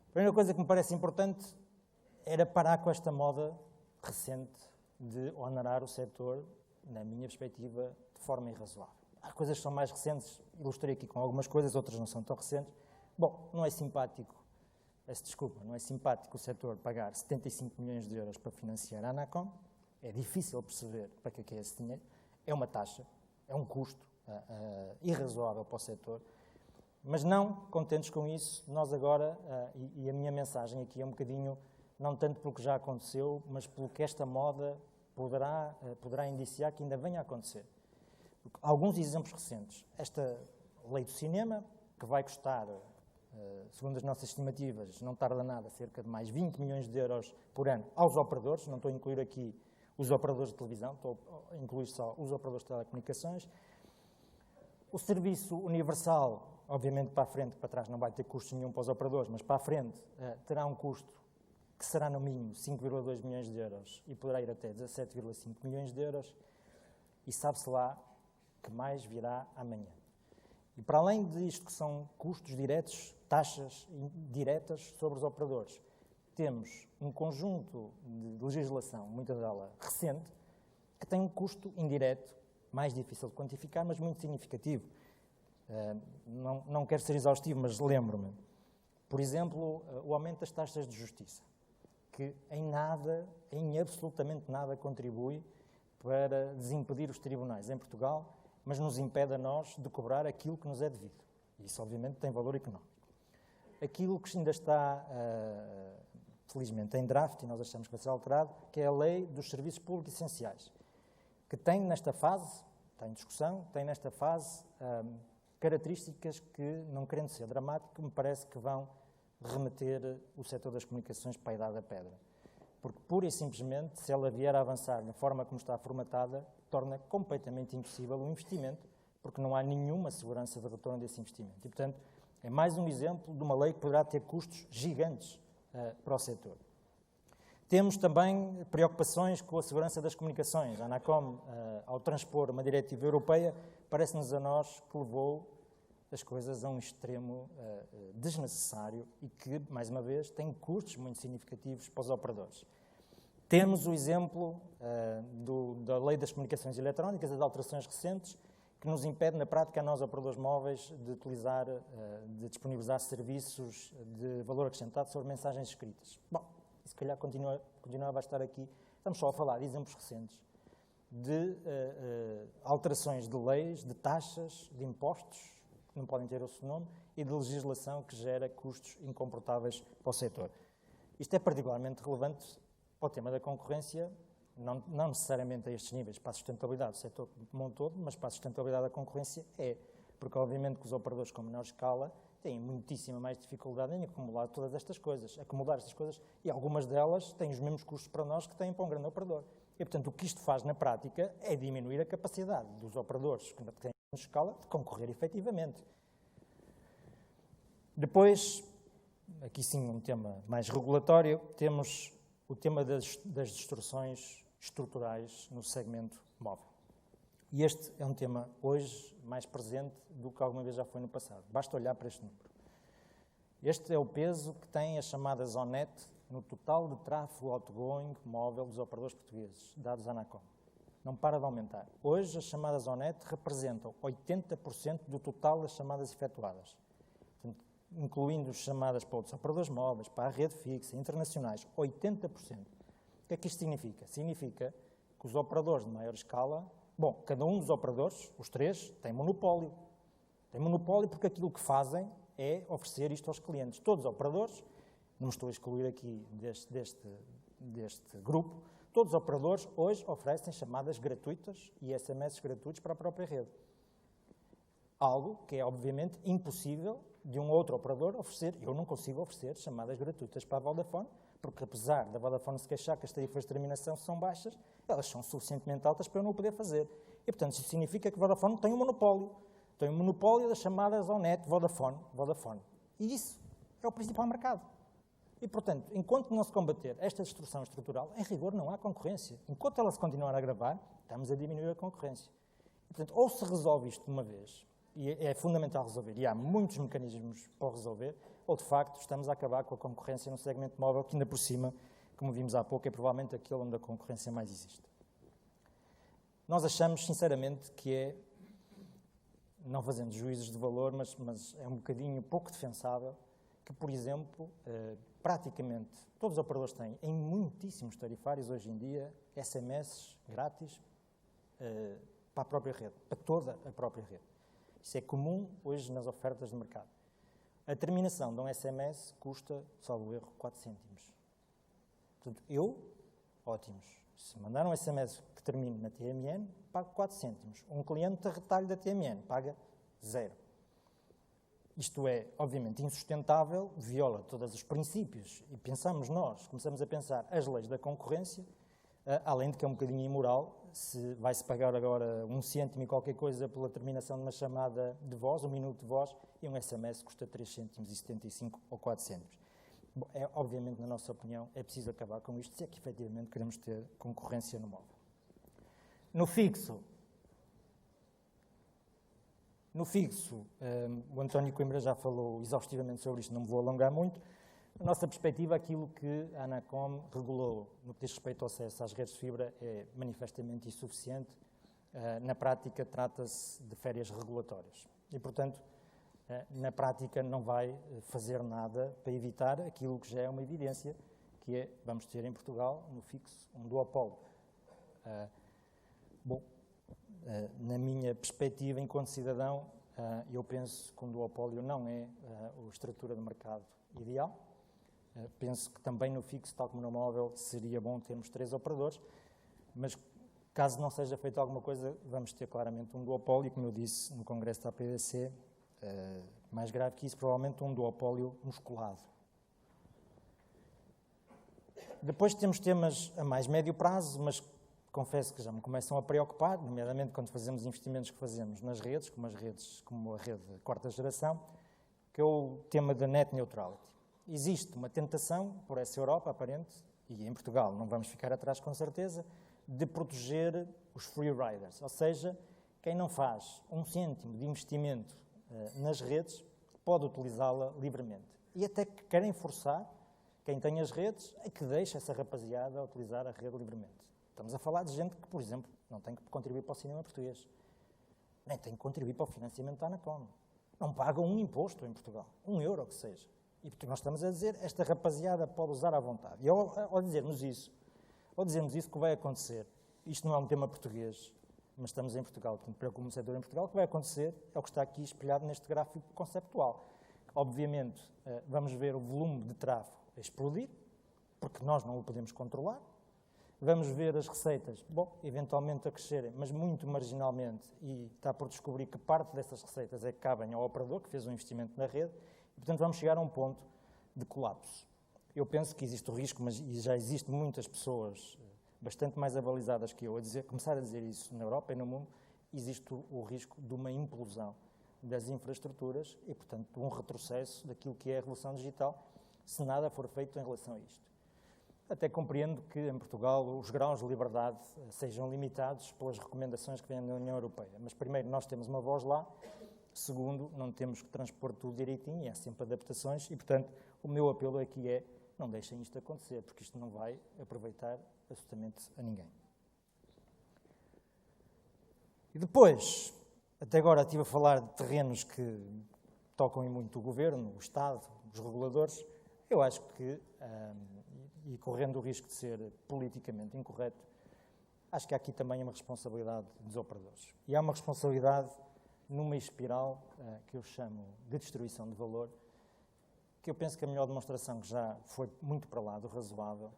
Speaker 2: a primeira coisa que me parece importante era parar com esta moda recente de onerar o setor, na minha perspectiva, de forma irrazoável. Há coisas que são mais recentes, ilustrei aqui com algumas coisas, outras não são tão recentes. Bom, não é simpático, não é simpático o setor pagar 75 milhões de euros para financiar a ANACOM, é difícil perceber para que é esse dinheiro, é uma taxa, é um custo irrazoável para o setor, mas não contentes com isso, nós agora, e a minha mensagem aqui é um bocadinho, não tanto pelo que já aconteceu, mas pelo que esta moda poderá indiciar que ainda venha a acontecer. Alguns exemplos recentes. Esta lei do cinema, que vai custar, segundo as nossas estimativas, não tarda nada, cerca de mais 20 milhões de euros por ano aos operadores, não estou a incluir aqui os operadores de televisão, estou a incluir só os operadores de telecomunicações. O serviço universal, obviamente para a frente e para trás não vai ter custo nenhum para os operadores, mas para a frente terá um custo que será no mínimo 5,2 milhões de euros e poderá ir até 17,5 milhões de euros e sabe-se lá que mais virá amanhã. E para além disto que são custos diretos, taxas diretas sobre os operadores, temos um conjunto de legislação, muita dela recente, que tem um custo indireto, mais difícil de quantificar, mas muito significativo. Não quero ser exaustivo, mas lembro-me. Por exemplo, o aumento das taxas de justiça, que em absolutamente nada contribui para desimpedir os tribunais em Portugal, mas nos impede a nós de cobrar aquilo que nos é devido. Isso, obviamente, tem valor económico. Aquilo que ainda está, felizmente, em draft, e nós achamos que vai ser alterado, que é a Lei dos Serviços Públicos Essenciais, que tem nesta fase, está em discussão, tem nesta fase características que, não querendo ser dramático, me parece que vão remeter o setor das comunicações para a idade da pedra. porque pura e simplesmente, se ela vier a avançar na forma como está formatada, torna completamente impossível o investimento, porque não há nenhuma segurança de retorno desse investimento. E, portanto, é mais um exemplo de uma lei que poderá ter custos gigantes para o setor. Temos também preocupações com a segurança das comunicações. A ANACOM, ao transpor uma diretiva europeia, parece-nos a nós que levou as coisas a um extremo desnecessário e que, mais uma vez, tem custos muito significativos para os operadores. Temos o exemplo da Lei das Comunicações Eletrónicas, as alterações recentes, que nos impede, na prática, a nós, operadores móveis, de disponibilizar serviços de valor acrescentado sobre mensagens escritas. Bom, se calhar continuava a estar aqui. Estamos só a falar de exemplos recentes de alterações de leis, de taxas, de impostos, que não podem ter o seu nome, e de legislação que gera custos incomportáveis para o setor. Isto é particularmente relevante para o tema da concorrência, não necessariamente a estes níveis, para a sustentabilidade do setor como um todo, mas para a sustentabilidade da concorrência porque obviamente que os operadores com menor escala têm muitíssima mais dificuldade em acumular todas estas coisas, e algumas delas têm os mesmos custos para nós que têm para um grande operador. E, portanto, o que isto faz na prática é diminuir a capacidade dos operadores que têm menos escala de concorrer efetivamente. Depois, aqui sim um tema mais regulatório, temos o tema das distorções estruturais no segmento móvel. E este é um tema hoje mais presente do que alguma vez já foi no passado. Basta olhar para este número. Este é o peso que tem as chamadas ONET no total de tráfego outgoing móvel dos operadores portugueses, dados à ANACOM. Não para de aumentar. Hoje, as chamadas ONET representam 80% do total das chamadas efetuadas. Portanto, incluindo chamadas para outros operadores móveis, para a rede fixa, internacionais, 80%. O que é que isto significa? Significa que os operadores de maior escala, cada um dos operadores, os três, tem monopólio. Tem monopólio porque aquilo que fazem é oferecer isto aos clientes. Todos os operadores, não me estou a excluir aqui deste grupo, todos os operadores hoje oferecem chamadas gratuitas e SMS gratuitos para a própria rede. Algo que é, obviamente, impossível de um outro operador oferecer. Eu não consigo oferecer chamadas gratuitas para a Vodafone, porque apesar da Vodafone se queixar que as tarifas de terminação são baixas, elas são suficientemente altas para eu não poder fazer. E, portanto, isso significa que a Vodafone tem um monopólio. Tem um monopólio das chamadas ao net Vodafone. E isso é o principal mercado. E, portanto, enquanto não se combater esta distorção estrutural, em rigor não há concorrência. Enquanto ela se continuar a agravar, estamos a diminuir a concorrência. E, portanto, ou se resolve isto de uma vez, e é fundamental resolver, e há muitos mecanismos para resolver, ou de facto estamos a acabar com a concorrência no segmento móvel, que ainda por cima, como vimos há pouco, é provavelmente aquele onde a concorrência mais existe. Nós achamos, sinceramente, que é, não fazendo juízos de valor, mas é um bocadinho pouco defensável, que, por exemplo, praticamente todos os operadores têm, em muitíssimos tarifários hoje em dia, SMS grátis para a própria rede, para toda a própria rede. Isso é comum hoje nas ofertas de mercado. A terminação de um SMS custa, salvo erro, 4 cêntimos. Portanto, ótimos. Se mandar um SMS que termine na TMN, pago 4 cêntimos. Um cliente de retalho da TMN paga 0. Isto é, obviamente, insustentável, viola todos os princípios. E começamos a pensar as leis da concorrência, além de que é um bocadinho imoral, se vai-se pagar agora 1 cêntimo e qualquer coisa pela terminação de uma chamada de voz, 1 minuto de voz, e um SMS custa 3 cêntimos e 75 ou 4 cêntimos. Bom, obviamente, na nossa opinião, é preciso acabar com isto, se é que efetivamente queremos ter concorrência no móvel. No fixo, o António Coimbra já falou exaustivamente sobre isto, não me vou alongar muito. A nossa perspectiva, aquilo que a ANACOM regulou no que diz respeito ao acesso às redes de fibra é manifestamente insuficiente. Na prática, trata-se de férias regulatórias. E, portanto, na prática não vai fazer nada para evitar aquilo que já é uma evidência, que é, vamos ter em Portugal, no fixo, um duopólio. Na minha perspectiva, enquanto cidadão, eu penso que um duopólio não é a estrutura de mercado ideal. Penso que também no fixo, tal como no móvel, seria bom termos 3 operadores, mas caso não seja feita alguma coisa, vamos ter claramente um duopólio, como eu disse no congresso da APDC, mais grave que isso, provavelmente um duopólio musculado. Depois temos temas a mais médio prazo, mas confesso que já me começam a preocupar, nomeadamente quando fazemos investimentos que fazemos nas redes, como a rede de quarta geração, que é o tema da net neutrality. Existe uma tentação, por essa Europa aparente, e em Portugal não vamos ficar atrás com certeza, de proteger os free riders, ou seja, quem não faz um cêntimo de investimento nas redes pode utilizá-la livremente. E até que querem forçar quem tem as redes a que deixe essa rapaziada a utilizar a rede livremente. Estamos a falar de gente que, por exemplo, não tem que contribuir para o cinema português, nem tem que contribuir para o financiamento da Anacom. Não pagam um imposto em Portugal, €1 que seja. E porque nós estamos a dizer, esta rapaziada pode usar à vontade. E ao dizermos isso, o que vai acontecer, isto não é um tema português, mas estamos em Portugal, portanto, preocupa-me o setor em Portugal, o que vai acontecer é o que está aqui espelhado neste gráfico conceptual. Obviamente, vamos ver o volume de tráfego explodir, porque nós não o podemos controlar. Vamos ver as receitas, eventualmente a crescerem, mas muito marginalmente, e está por descobrir que parte dessas receitas é que cabem ao operador, que fez um investimento na rede, e, portanto, vamos chegar a um ponto de colapso. Eu penso que existe o risco, mas e já existem muitas pessoas bastante mais abalizadas que eu começar a dizer isso na Europa e no mundo, existe o risco de uma implosão das infraestruturas e, portanto, de um retrocesso daquilo que é a revolução digital, se nada for feito em relação a isto. Até compreendo que em Portugal os graus de liberdade sejam limitados pelas recomendações que vêm da União Europeia. Mas primeiro, nós temos uma voz lá. Segundo, não temos que transpor tudo direitinho e há sempre adaptações. E, portanto, o meu apelo aqui é não deixem isto acontecer, porque isto não vai aproveitar absolutamente a ninguém. E depois, até agora estive a falar de terrenos que tocam em muito o Governo, o Estado, os reguladores. Eu acho que, e correndo o risco de ser politicamente incorreto, acho que há aqui também uma responsabilidade dos operadores. E há uma responsabilidade numa espiral que eu chamo de destruição de valor, que eu penso que a melhor demonstração, que já foi muito para lá do razoável,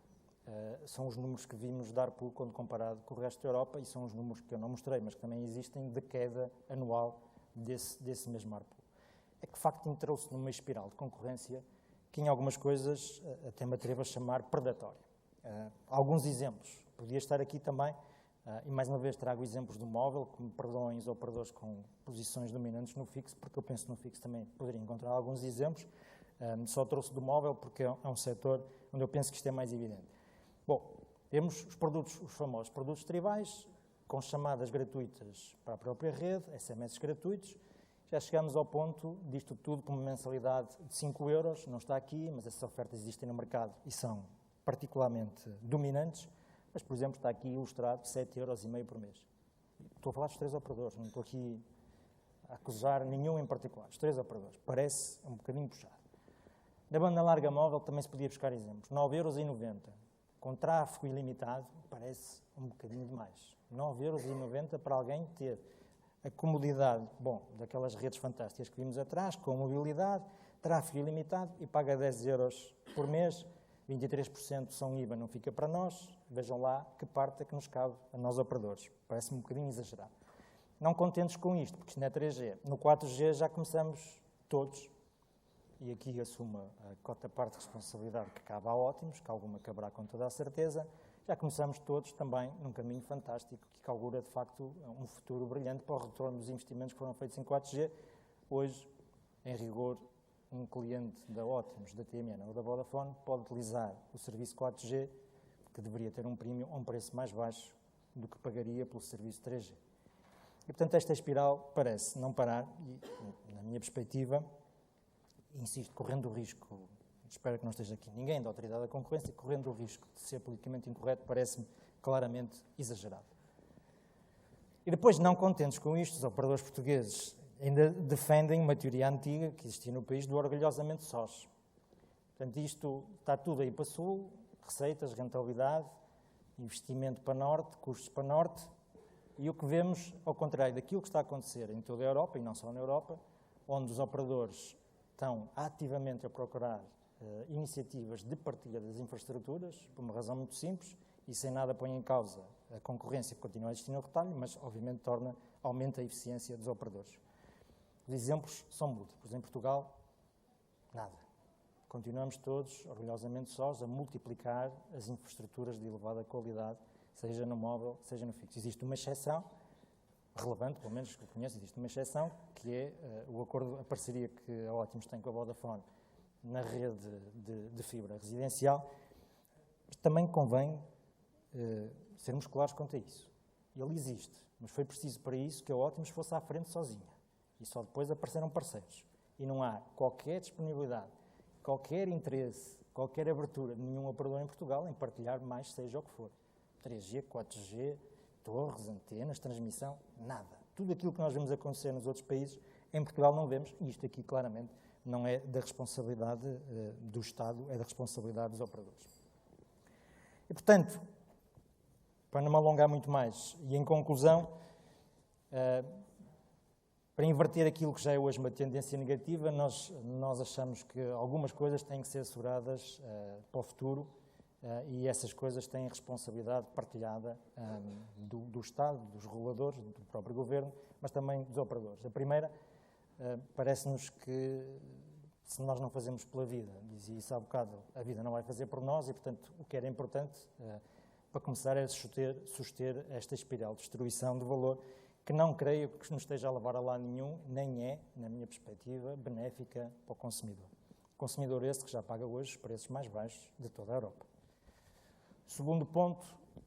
Speaker 2: são os números que vimos da ARPU quando comparado com o resto da Europa, e são os números que eu não mostrei, mas que também existem, de queda anual desse mesmo ARPU. É que, de facto, entrou-se numa espiral de concorrência que em algumas coisas até me atrevo a chamar predatória. Alguns exemplos, podia estar aqui também, e mais uma vez trago exemplos do móvel, que me perdoem os operadores com posições dominantes no fixo, porque eu penso que no fixo também poderia encontrar alguns exemplos. Só trouxe do móvel porque é um setor onde eu penso que isto é mais evidente. Bom, temos os famosos produtos tribais, com chamadas gratuitas para a própria rede, SMS gratuitos. Já chegamos ao ponto disto tudo com uma mensalidade de €5, não está aqui, mas essas ofertas existem no mercado e são particularmente dominantes. Mas, por exemplo, está aqui ilustrado €7,5 por mês. Estou a falar dos 3 operadores, não estou aqui a acusar nenhum em particular. Os 3 operadores. Parece um bocadinho puxado. Na banda larga móvel também se podia buscar exemplos. €9,90. Com tráfego ilimitado, parece um bocadinho demais. €9,90 para alguém ter a comodidade, daquelas redes fantásticas que vimos atrás, com mobilidade, tráfego ilimitado e paga €10 por mês, 23% são IVA, não fica para nós. Vejam lá que parte é que nos cabe a nós operadores. Parece-me um bocadinho exagerado. Não contentes com isto, porque isto não é 3G. No 4G já começamos todos, e aqui assumo a cota parte de responsabilidade que cabe a Ótimos, que alguma caberá com toda a certeza, já começamos todos também num caminho fantástico, que augura, de facto, um futuro brilhante para o retorno dos investimentos que foram feitos em 4G. Hoje, em rigor, um cliente da Ótimos, da TMN ou da Vodafone pode utilizar o serviço 4G, que deveria ter um prémio a um preço mais baixo do que pagaria pelo serviço 3G. E, portanto, esta espiral parece não parar e, na minha perspectiva, insisto, correndo o risco, espero que não esteja aqui ninguém da Autoridade da Concorrência, correndo o risco de ser politicamente incorreto, parece-me claramente exagerado. E depois, não contentes com isto, os operadores portugueses ainda defendem uma teoria antiga que existia no país do orgulhosamente sós. Portanto, isto está tudo aí para sul, receitas, rentabilidade, investimento para norte, custos para norte, e o que vemos, ao contrário daquilo que está a acontecer em toda a Europa, e não só na Europa, onde os operadores estão ativamente a procurar iniciativas de partilha das infraestruturas, por uma razão muito simples, e sem nada põe em causa a concorrência que continua a existir no retalho, mas obviamente aumenta a eficiência dos operadores. Os exemplos são múltiplos. Em Portugal, nada. continuamos todos, orgulhosamente sós, a multiplicar as infraestruturas de elevada qualidade, seja no móvel, seja no fixo. Existe uma exceção, relevante, pelo menos que eu conheço, existe uma exceção, que é o acordo, a parceria que a Ótimos tem com a Vodafone na rede de fibra residencial. Mas também convém sermos claros quanto a isso. Ele existe, mas foi preciso para isso que a Ótimos fosse à frente sozinha. E só depois apareceram parceiros. E não há qualquer disponibilidade, qualquer interesse, qualquer abertura de nenhum operador em Portugal em partilhar mais seja o que for. 3G, 4G, torres, antenas, transmissão, nada. Tudo aquilo que nós vemos acontecer nos outros países, em Portugal não vemos, e isto aqui claramente não é da responsabilidade do Estado, é da responsabilidade dos operadores. E, portanto, para não me alongar muito mais, e em conclusão, para inverter aquilo que já é hoje uma tendência negativa, nós achamos que algumas coisas têm que ser asseguradas para o futuro e essas coisas têm responsabilidade partilhada do Estado, dos reguladores, do próprio Governo, mas também dos operadores. A primeira, parece-nos que se nós não fazemos pela vida, dizia isso há bocado, a vida não vai fazer por nós e, portanto, o que era importante para começar é suster esta espiral de destruição de valor que não creio que nos esteja a levar a lado nenhum, nem é, na minha perspectiva, benéfica para o consumidor. Consumidor esse que já paga hoje os preços mais baixos de toda a Europa. Segundo ponto,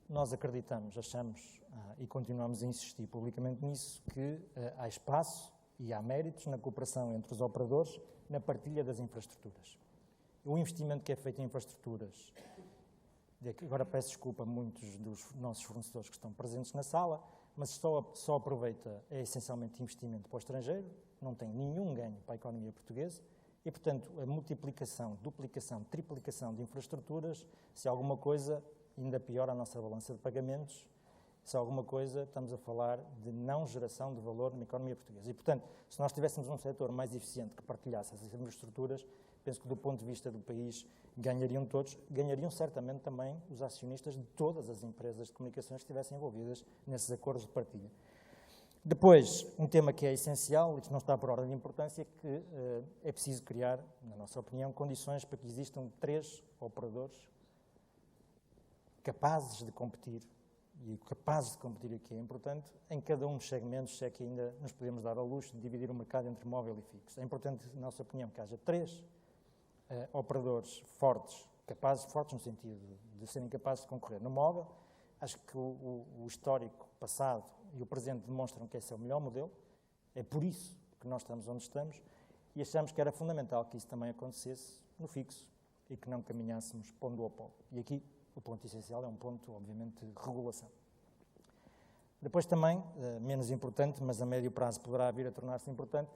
Speaker 2: nós acreditamos, achamos e continuamos a insistir publicamente nisso, que há espaço e há méritos na cooperação entre os operadores na partilha das infraestruturas. O investimento que é feito em infraestruturas, agora peço desculpa a muitos dos nossos fornecedores que estão presentes na sala, mas só aproveita, é essencialmente investimento para o estrangeiro, não tem nenhum ganho para a economia portuguesa e, portanto, a multiplicação, duplicação, triplicação de infraestruturas, se alguma coisa, ainda piora a nossa balança de pagamentos, se alguma coisa, estamos a falar de não geração de valor na economia portuguesa. E, portanto, se nós tivéssemos um setor mais eficiente que partilhasse essas infraestruturas, penso que do ponto de vista do país ganhariam todos, ganhariam certamente também os acionistas de todas as empresas de comunicações que estivessem envolvidas nesses acordos de partilha. Depois, um tema que é essencial e que não está por ordem de importância, que é preciso criar, na nossa opinião, condições para que existam 3 operadores capazes de competir, e capazes de competir aqui é importante, em cada um dos segmentos, se é que ainda nos podemos dar ao luxo de dividir o mercado entre móvel e fixo. É importante, na nossa opinião, que haja 3 operadores fortes, fortes no sentido de serem capazes de concorrer no móvel. Acho que o histórico passado e o presente demonstram que esse é o melhor modelo, é por isso que nós estamos onde estamos e achamos que era fundamental que isso também acontecesse no fixo e que não caminhássemos para um duopolo. E aqui o ponto essencial é um ponto, obviamente, de regulação. Depois também, menos importante, mas a médio prazo poderá vir a tornar-se importante,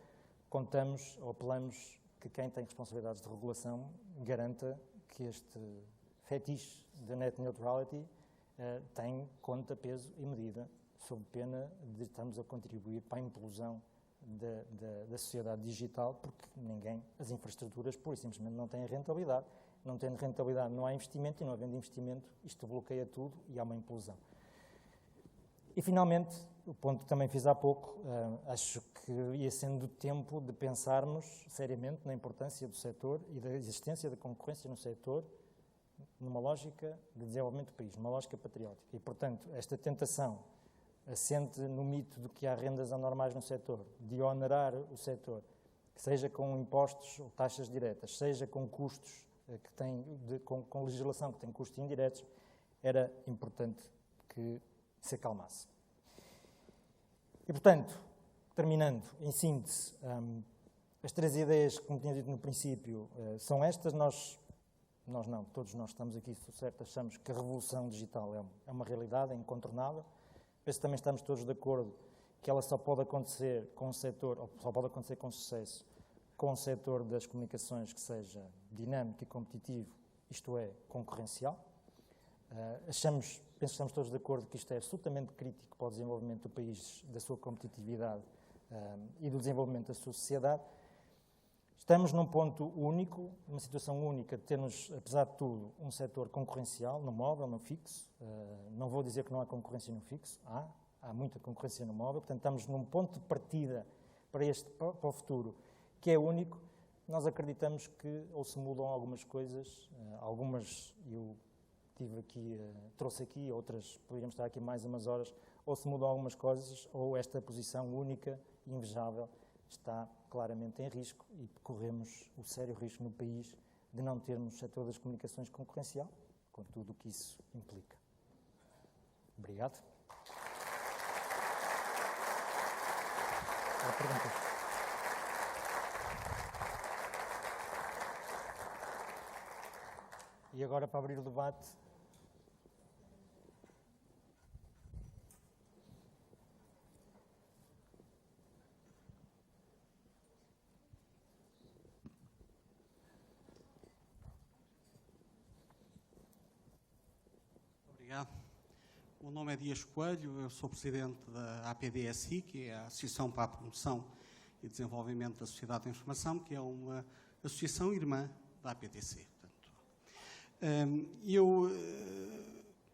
Speaker 2: contamos ou apelamos que quem tem responsabilidades de regulação garanta que este fetiche de net neutrality tem conta, peso e medida, sob pena de estarmos a contribuir para a implosão da sociedade digital, porque as infraestruturas, pura e simplesmente, não têm rentabilidade. Não tendo rentabilidade, não há investimento, e não havendo investimento, isto bloqueia tudo e há uma implosão. E, finalmente, o ponto que também fiz há pouco, acho que ia sendo tempo de pensarmos seriamente na importância do setor e da existência da concorrência no setor numa lógica de desenvolvimento do país, numa lógica patriótica. E, portanto, esta tentação assente no mito de que há rendas anormais no setor, de onerar o setor, seja com impostos ou taxas diretas, seja com custos que tem, com legislação que tem custos indiretos, era importante que se acalmasse. E, portanto, terminando, em síntese, as 3 ideias, como tinha dito no princípio, são estas. Todos nós estamos aqui, certo, achamos que a revolução digital é uma realidade, é incontornável. Penso que também estamos todos de acordo que ela só pode acontecer com um setor, ou só pode acontecer com sucesso, com um setor das comunicações que seja dinâmico e competitivo, isto é, concorrencial. Penso que estamos todos de acordo que isto é absolutamente crítico para o desenvolvimento do país, da sua competitividade e do desenvolvimento da sua sociedade. Estamos num ponto único, numa situação única de termos, apesar de tudo, um setor concorrencial no móvel, no fixo. Não vou dizer que não há concorrência no fixo, há muita concorrência no móvel, portanto estamos num ponto de partida para o futuro, que é único, nós acreditamos que ou se mudam algumas coisas, algumas eu trouxe aqui, outras poderíamos estar aqui mais umas horas, ou se mudam algumas coisas, ou esta posição única e invejável está claramente em risco e corremos o sério risco no país de não termos setor das comunicações concorrencial, com tudo o que isso implica. Obrigado. Perguntas? E agora, para abrir o debate,
Speaker 3: obrigado. O meu nome é Dias Coelho, eu sou presidente da APDSI, que é a Associação para a Promoção e Desenvolvimento da Sociedade da Informação, que é uma associação irmã da APDC. Eu,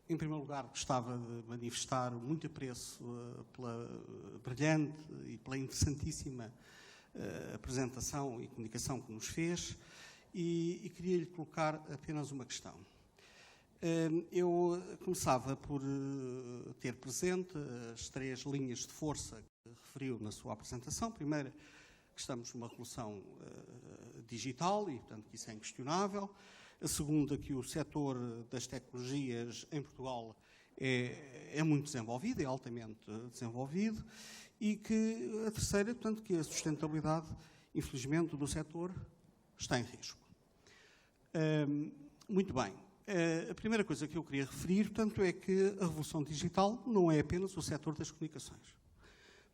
Speaker 3: em primeiro lugar, gostava de manifestar muito apreço pela brilhante e pela interessantíssima apresentação e comunicação que nos fez e queria-lhe colocar apenas uma questão. Eu começava por ter presente as 3 linhas de força que referiu na sua apresentação. Primeiro, que estamos numa revolução digital e, portanto, que isso é inquestionável. A segunda, que o setor das tecnologias em Portugal é muito desenvolvido, é altamente desenvolvido, e que a terceira, portanto, que a sustentabilidade, infelizmente, do setor está em risco. Muito bem. A primeira coisa que eu queria referir, portanto, é que a revolução digital não é apenas o setor das comunicações.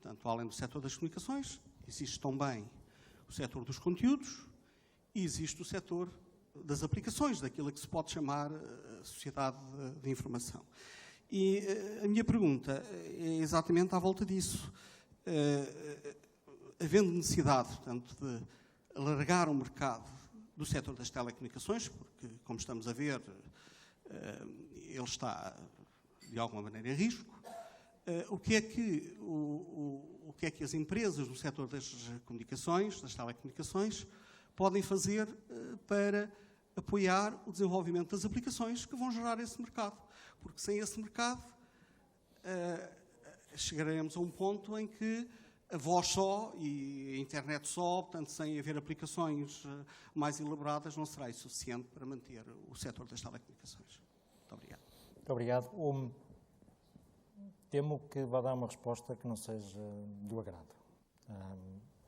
Speaker 3: Portanto, além do setor das comunicações, existe também o setor dos conteúdos e existe o setor das aplicações, daquilo que se pode chamar a sociedade de informação. E a minha pergunta é exatamente à volta disso. Havendo necessidade, portanto, de alargar o mercado do setor das telecomunicações, porque, como estamos a ver, ele está, de alguma maneira, em risco, o que é que as empresas do setor das comunicações, das telecomunicações, podem fazer para apoiar o desenvolvimento das aplicações que vão gerar esse mercado? Porque sem esse mercado chegaremos a um ponto em que a voz só e a internet só, portanto, sem haver aplicações mais elaboradas, não será suficiente para manter o setor das telecomunicações. Muito obrigado.
Speaker 2: Muito obrigado. Temo que vá dar uma resposta que não seja do agrado.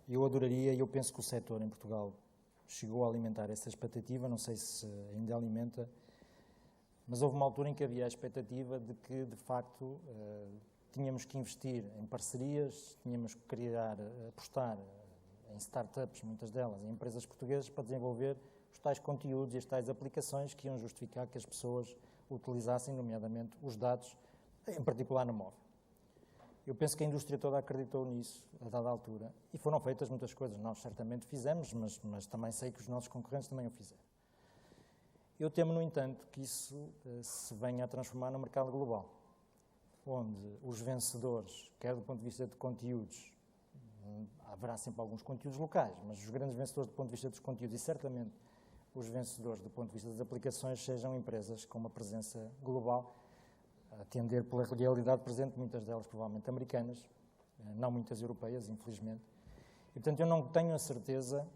Speaker 2: Eu adoraria, e eu penso que o setor em Portugal chegou a alimentar essa expectativa, não sei se ainda alimenta, mas houve uma altura em que havia a expectativa de que, de facto, tínhamos que investir em parcerias, tínhamos que apostar em startups, muitas delas, em empresas portuguesas, para desenvolver os tais conteúdos e as tais aplicações que iam justificar que as pessoas utilizassem, nomeadamente, os dados, em particular no móvel. Eu penso que a indústria toda acreditou nisso, a dada altura, e foram feitas muitas coisas. Nós certamente fizemos, mas também sei que os nossos concorrentes também o fizeram. Eu temo, no entanto, que isso se venha a transformar no mercado global, onde os vencedores, quer do ponto de vista de conteúdos, haverá sempre alguns conteúdos locais, mas os grandes vencedores do ponto de vista dos conteúdos e certamente os vencedores do ponto de vista das aplicações sejam empresas com uma presença global, a atender pela realidade presente, muitas delas provavelmente americanas, não muitas europeias, infelizmente. E, portanto, eu não tenho a certeza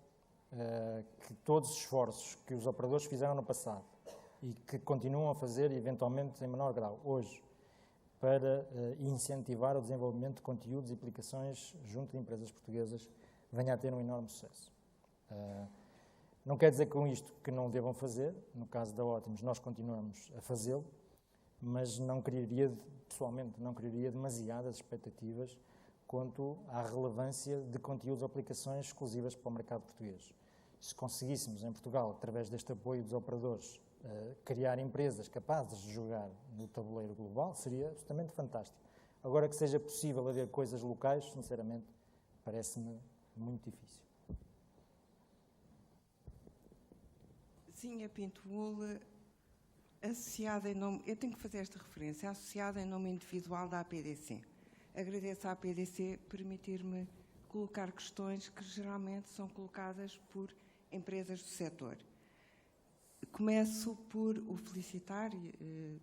Speaker 2: que todos os esforços que os operadores fizeram no passado e que continuam a fazer, eventualmente em menor grau, hoje, para incentivar o desenvolvimento de conteúdos e aplicações junto de empresas portuguesas, venha a ter um enorme sucesso. Não quer dizer com isto que não o devam fazer, no caso da Ótimos nós continuamos a fazê-lo, mas pessoalmente não criaria demasiadas expectativas quanto à relevância de conteúdos ou aplicações exclusivas para o mercado português. Se conseguíssemos em Portugal, através deste apoio dos operadores, criar empresas capazes de jogar no tabuleiro global, seria absolutamente fantástico. Agora que seja possível haver coisas locais, sinceramente, parece-me muito difícil.
Speaker 4: Sim, a Pintoul, associada em nome, eu tenho que fazer esta referência, associada em nome individual da APDC. Agradeço à APDC permitir-me colocar questões que geralmente são colocadas por empresas do setor. Começo por o felicitar,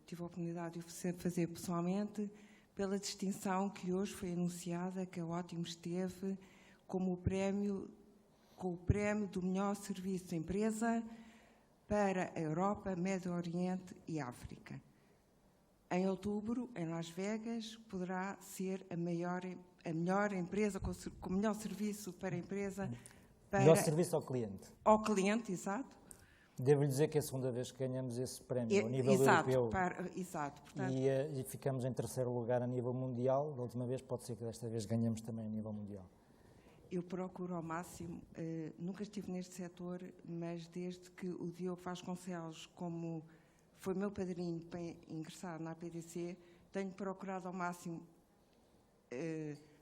Speaker 4: tive a oportunidade de o fazer pessoalmente, pela distinção que hoje foi anunciada, que a Ótimos teve como com o prémio do melhor serviço de empresa para a Europa, Médio Oriente e África. Em outubro, em Las Vegas, poderá ser a melhor empresa, com o melhor serviço para a empresa.
Speaker 2: Melhor serviço ao cliente.
Speaker 4: Ao cliente, exato.
Speaker 2: Devo-lhe dizer que é a segunda vez que ganhamos esse prémio ao nível europeu.
Speaker 4: Exato. Portanto,
Speaker 2: E ficamos em terceiro lugar a nível mundial. Da última vez, pode ser que desta vez ganhemos também a nível mundial.
Speaker 4: eu procuro ao máximo, nunca estive neste setor, mas desde que o Diogo Vasconcelos, como foi meu padrinho para ingressar na APDC, tenho procurado ao máximo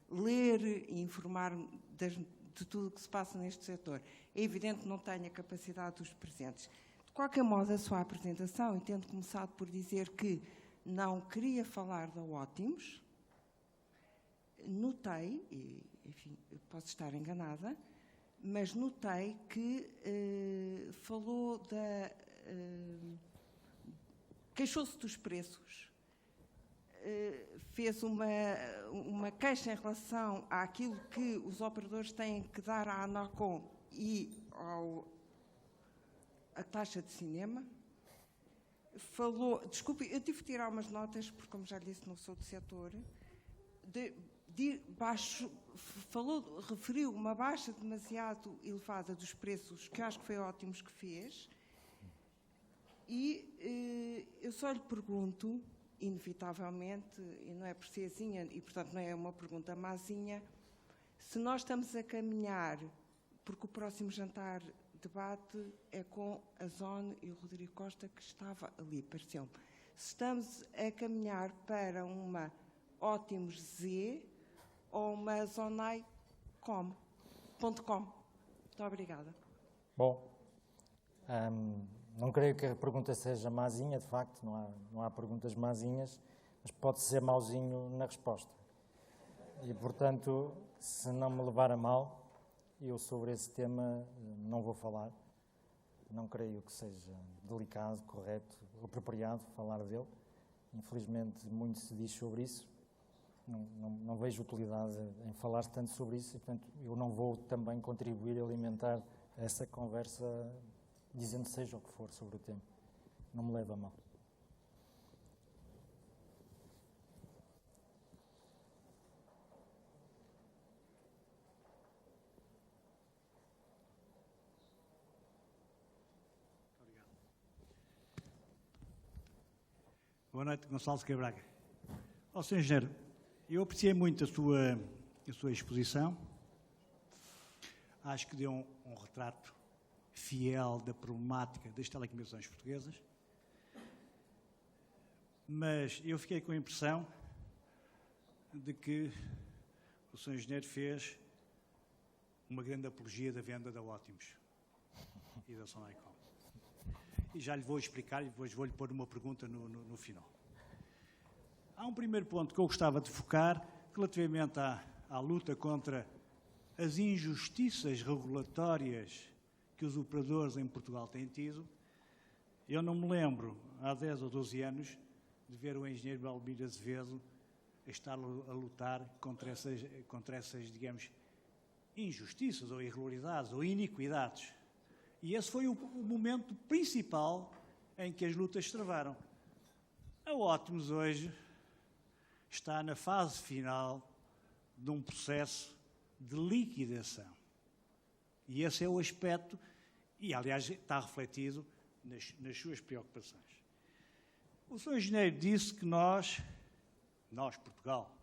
Speaker 4: ler e informar-me de tudo o que se passa neste setor. É evidente que não tenho a capacidade dos presentes. De qualquer modo, a sua apresentação, e tendo começado por dizer que não queria falar da Ótimos, notei, e, enfim, posso estar enganada, mas notei que falou da... queixou-se dos preços, fez uma queixa em relação àquilo que os operadores têm que dar à ANACOM e à taxa de cinema. Falou, desculpe, eu tive que tirar umas notas, porque, como já lhe disse, não sou do setor, referiu uma baixa demasiado elevada dos preços, que acho que foi Ótimos que fez, e eu só lhe pergunto, inevitavelmente, e não é por serzinha, e portanto não é uma pergunta mazinha, se nós estamos a caminhar, porque o próximo jantar debate é com a Zone e o Rodrigo Costa, que estava ali, pareceu-me. Se estamos a caminhar para uma Ótimos Z ou uma Zonai.com. Muito obrigada.
Speaker 2: Bom, não creio que a pergunta seja mazinha, de facto, não há perguntas mazinhas, mas pode ser mauzinho na resposta. E, portanto, se não me levar a mal, eu sobre esse tema não vou falar. Não creio que seja delicado, correto, apropriado falar dele. Infelizmente, muito se diz sobre isso. Não vejo utilidade em falar tanto sobre isso e, portanto, eu não vou também contribuir a alimentar essa conversa dizendo seja o que for sobre o tema. Não me leva a mal.
Speaker 5: Boa noite, Gonçalo Sequeira Braga. Ó, Sr. Engenheiro, eu apreciei muito a sua exposição. Acho que deu um retrato fiel da problemática das telecomunicações portuguesas. Mas eu fiquei com a impressão de que o Sr. Engenheiro fez uma grande apologia da venda da Ótimos e da Sonaicom. E já lhe vou explicar e depois vou-lhe pôr uma pergunta no final. Há um primeiro ponto que eu gostava de focar relativamente à luta contra as injustiças regulatórias que os operadores em Portugal têm tido. Eu não me lembro, há 10 ou 12 anos, de ver o engenheiro Belmiro Azevedo estar a lutar contra essas, digamos, injustiças ou irregularidades ou iniquidades. E esse foi o momento principal em que as lutas se travaram. A Ótimos hoje está na fase final de um processo de liquidação. E esse é o aspecto, e aliás está refletido nas suas preocupações. O Sr. Engenheiro disse que nós, Portugal,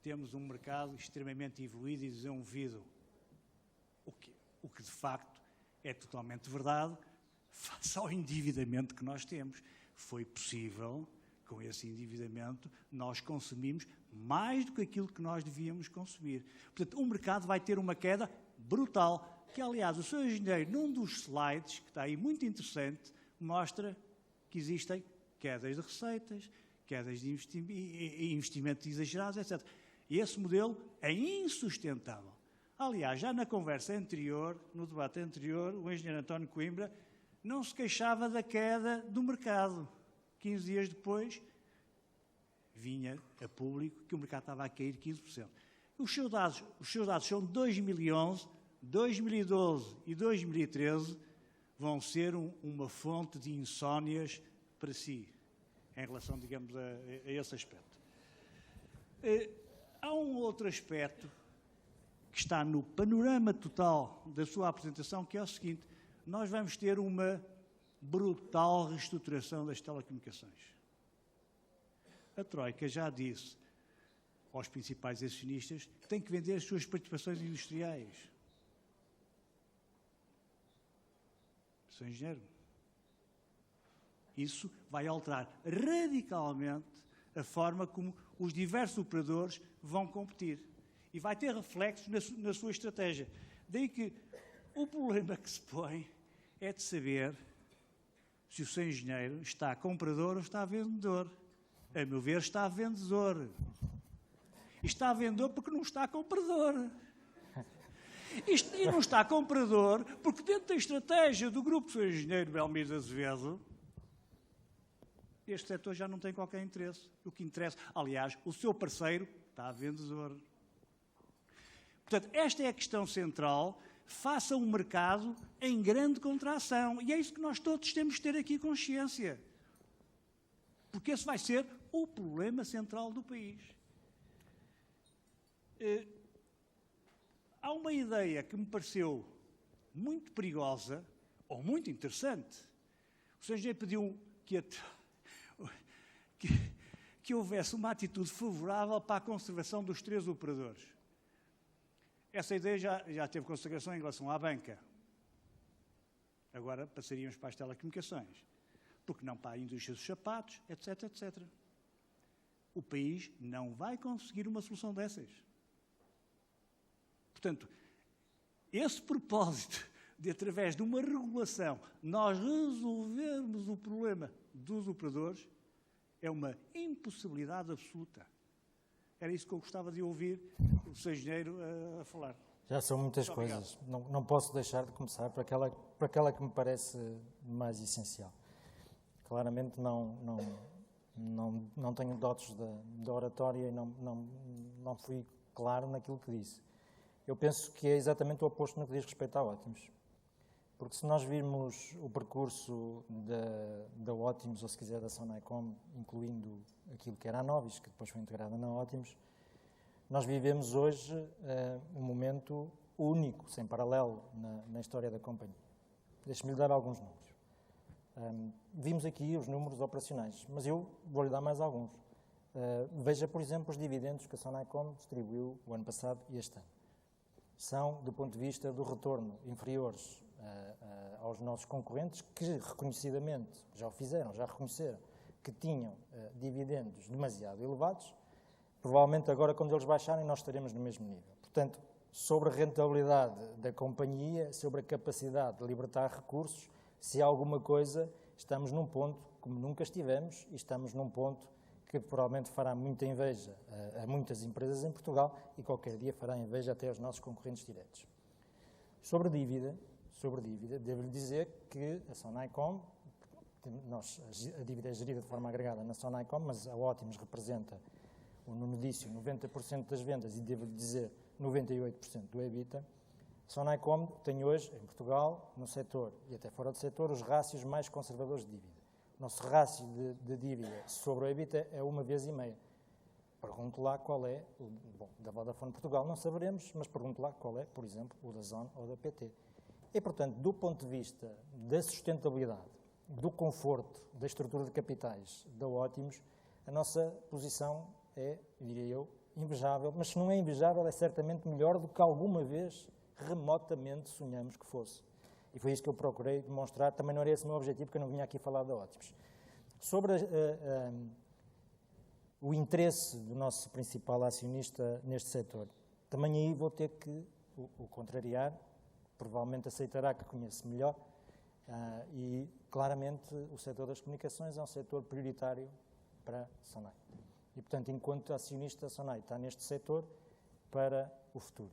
Speaker 5: temos um mercado extremamente evoluído e desenvolvido, o que de facto é totalmente verdade, face ao endividamento que nós temos. Foi possível, com esse endividamento, nós consumimos mais do que aquilo que nós devíamos consumir. Portanto, o mercado vai ter uma queda brutal, que, aliás, o Sr. Engenheiro, num dos slides, que está aí muito interessante, mostra que existem quedas de receitas, quedas de investimentos exagerados, etc. E esse modelo é insustentável. Aliás, já na conversa anterior, no debate anterior, o engenheiro António Coimbra não se queixava da queda do mercado. 15 dias depois, vinha a público que o mercado estava a cair 15%. Os seus dados são de 2011, 2012 e 2013 vão ser uma fonte de insónias para si, em relação, digamos, a esse aspecto. Há um outro aspecto que está no panorama total da sua apresentação, que é o seguinte: nós vamos ter uma brutal reestruturação das telecomunicações. A Troika já disse aos principais acionistas que têm que vender as suas participações industriais. Sou engenheiro. Isso vai alterar radicalmente a forma como os diversos operadores vão competir. E vai ter reflexos na sua estratégia. Daí que o problema que se põe é de saber se o seu engenheiro está comprador ou está vendedor. A meu ver, está vendedor. E está vendedor porque não está comprador. E não está comprador porque dentro da estratégia do Grupo Sr. Engenheiro Belmiro de Azevedo, este setor já não tem qualquer interesse. O que interessa, aliás, o seu parceiro está vendedor. Portanto, esta é a questão central. Faça um mercado em grande contração. E é isso que nós todos temos de ter aqui consciência. Porque esse vai ser o problema central do país. Há uma ideia que me pareceu muito perigosa, ou muito interessante. O Sr. Engenheiro pediu que houvesse uma atitude favorável para a conservação dos 3 operadores. Essa ideia já teve consagração em relação à banca. Agora passaríamos para as telecomunicações. Porque não para a indústria dos sapatos, etc, etc. O país não vai conseguir uma solução dessas. Portanto, esse propósito de, através de uma regulação, nós resolvermos o problema dos operadores é uma impossibilidade absoluta. Era isso que eu gostava de ouvir o Sr. Engenheiro a falar.
Speaker 2: Já são muitas
Speaker 5: Muito
Speaker 2: coisas. Não posso deixar de começar por aquela que me parece mais essencial. Claramente não tenho dotes de oratória e não fui claro naquilo que disse. Eu penso que é exatamente o oposto no que diz respeito a Ótimos. Porque se nós virmos o percurso da Ótimos, ou se quiser da Sonaicom, incluindo aquilo que era a Novis, que depois foi integrada na Ótimos, nós vivemos hoje um momento único, sem paralelo, na história da companhia. Deixe-me lhe dar alguns números. Vimos aqui os números operacionais, mas eu vou-lhe dar mais alguns. Veja, por exemplo, os dividendos que a Sonaicom distribuiu o ano passado e este ano. São, do ponto de vista do retorno, inferiores aos nossos concorrentes, que reconhecidamente já o fizeram, já reconheceram que tinham dividendos demasiado elevados. Provavelmente agora, quando eles baixarem, nós estaremos no mesmo nível. Portanto, sobre a rentabilidade da companhia, sobre a capacidade de libertar recursos, se há alguma coisa, estamos num ponto como nunca estivemos e estamos num ponto que provavelmente fará muita inveja a muitas empresas em Portugal e qualquer dia fará inveja até aos nossos concorrentes diretos. Sobre dívida, devo-lhe dizer que a Sonaicom, a dívida é gerida de forma agregada na Sonaicom, mas a Ótimos representa, o Nuno disse, 90% das vendas e devo-lhe dizer 98% do EBITDA. A Sonaicom tem hoje, em Portugal, no setor e até fora do setor, os rácios mais conservadores de dívida. O nosso rácio de dívida sobre o EBITDA é 1,5 vezes. Pergunto lá qual é, da Vodafone Portugal não saberemos, mas pergunto lá qual é, por exemplo, o da Zone ou da PT. E, portanto, do ponto de vista da sustentabilidade, do conforto, da estrutura de capitais, da Ótimos, a nossa posição é, diria eu, invejável, mas se não é invejável, é certamente melhor do que alguma vez remotamente sonhamos que fosse. E foi isso que eu procurei demonstrar. Também não era esse o meu objetivo, porque eu não vinha aqui falar da Ótimos. Sobre o interesse do nosso principal acionista neste setor, também aí vou ter que o contrariar, provavelmente aceitará que conheço melhor, e claramente o setor das comunicações é um setor prioritário para a Sonai. E, portanto, enquanto acionista, a Sonai está neste setor para o futuro.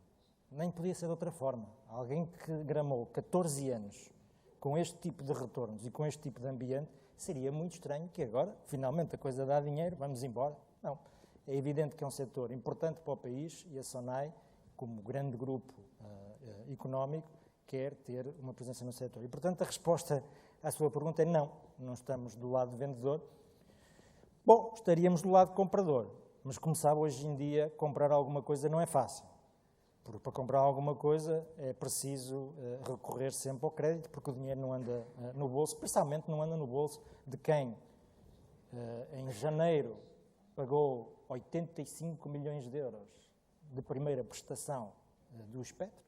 Speaker 2: Nem podia ser de outra forma. Alguém que gramou 14 anos com este tipo de retornos e com este tipo de ambiente, seria muito estranho que agora, finalmente, a coisa dá dinheiro, vamos embora. Não. É evidente que é um setor importante para o país e a SONAI, como grande grupo económico, quer ter uma presença no setor. E, portanto, a resposta à sua pergunta é não. Não estamos do lado do vendedor. Bom, estaríamos do lado do comprador. Mas, como sabe, hoje em dia, comprar alguma coisa não é fácil. Porque para comprar alguma coisa é preciso recorrer sempre ao crédito, porque o dinheiro não anda no bolso, principalmente não anda no bolso de quem, em janeiro, pagou 85 milhões de euros de primeira prestação do espectro,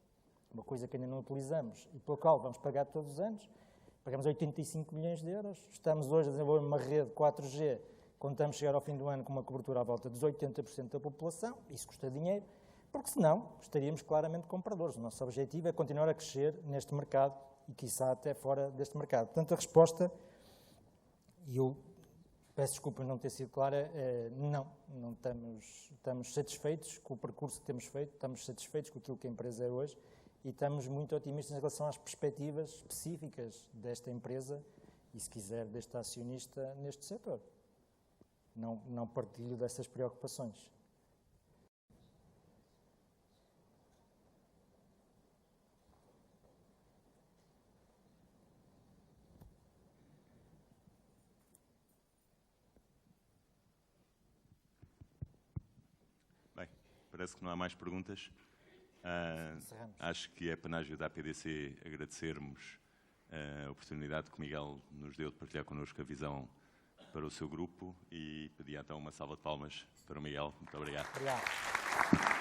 Speaker 2: uma coisa que ainda não utilizamos e pela qual vamos pagar todos os anos. Pagamos 85 milhões de euros, estamos hoje a desenvolver uma rede 4G, contamos chegar ao fim do ano com uma cobertura à volta dos 80% da população, isso custa dinheiro, porque senão estaríamos claramente compradores. O nosso objetivo é continuar a crescer neste mercado e, quiçá, até fora deste mercado. Portanto, a resposta, e eu peço desculpa não ter sido clara, não estamos satisfeitos com o percurso que temos feito, estamos satisfeitos com aquilo que a empresa é hoje e estamos muito otimistas em relação às perspectivas específicas desta empresa e, se quiser, deste acionista neste setor. Não partilho dessas preocupações.
Speaker 1: Bem, parece que não há mais perguntas. Acho que é panágio da APDC agradecermos a oportunidade que o Miguel nos deu de partilhar connosco a visão para o seu grupo e pedir então uma salva de palmas para o Miguel. Muito obrigado.
Speaker 2: Obrigado.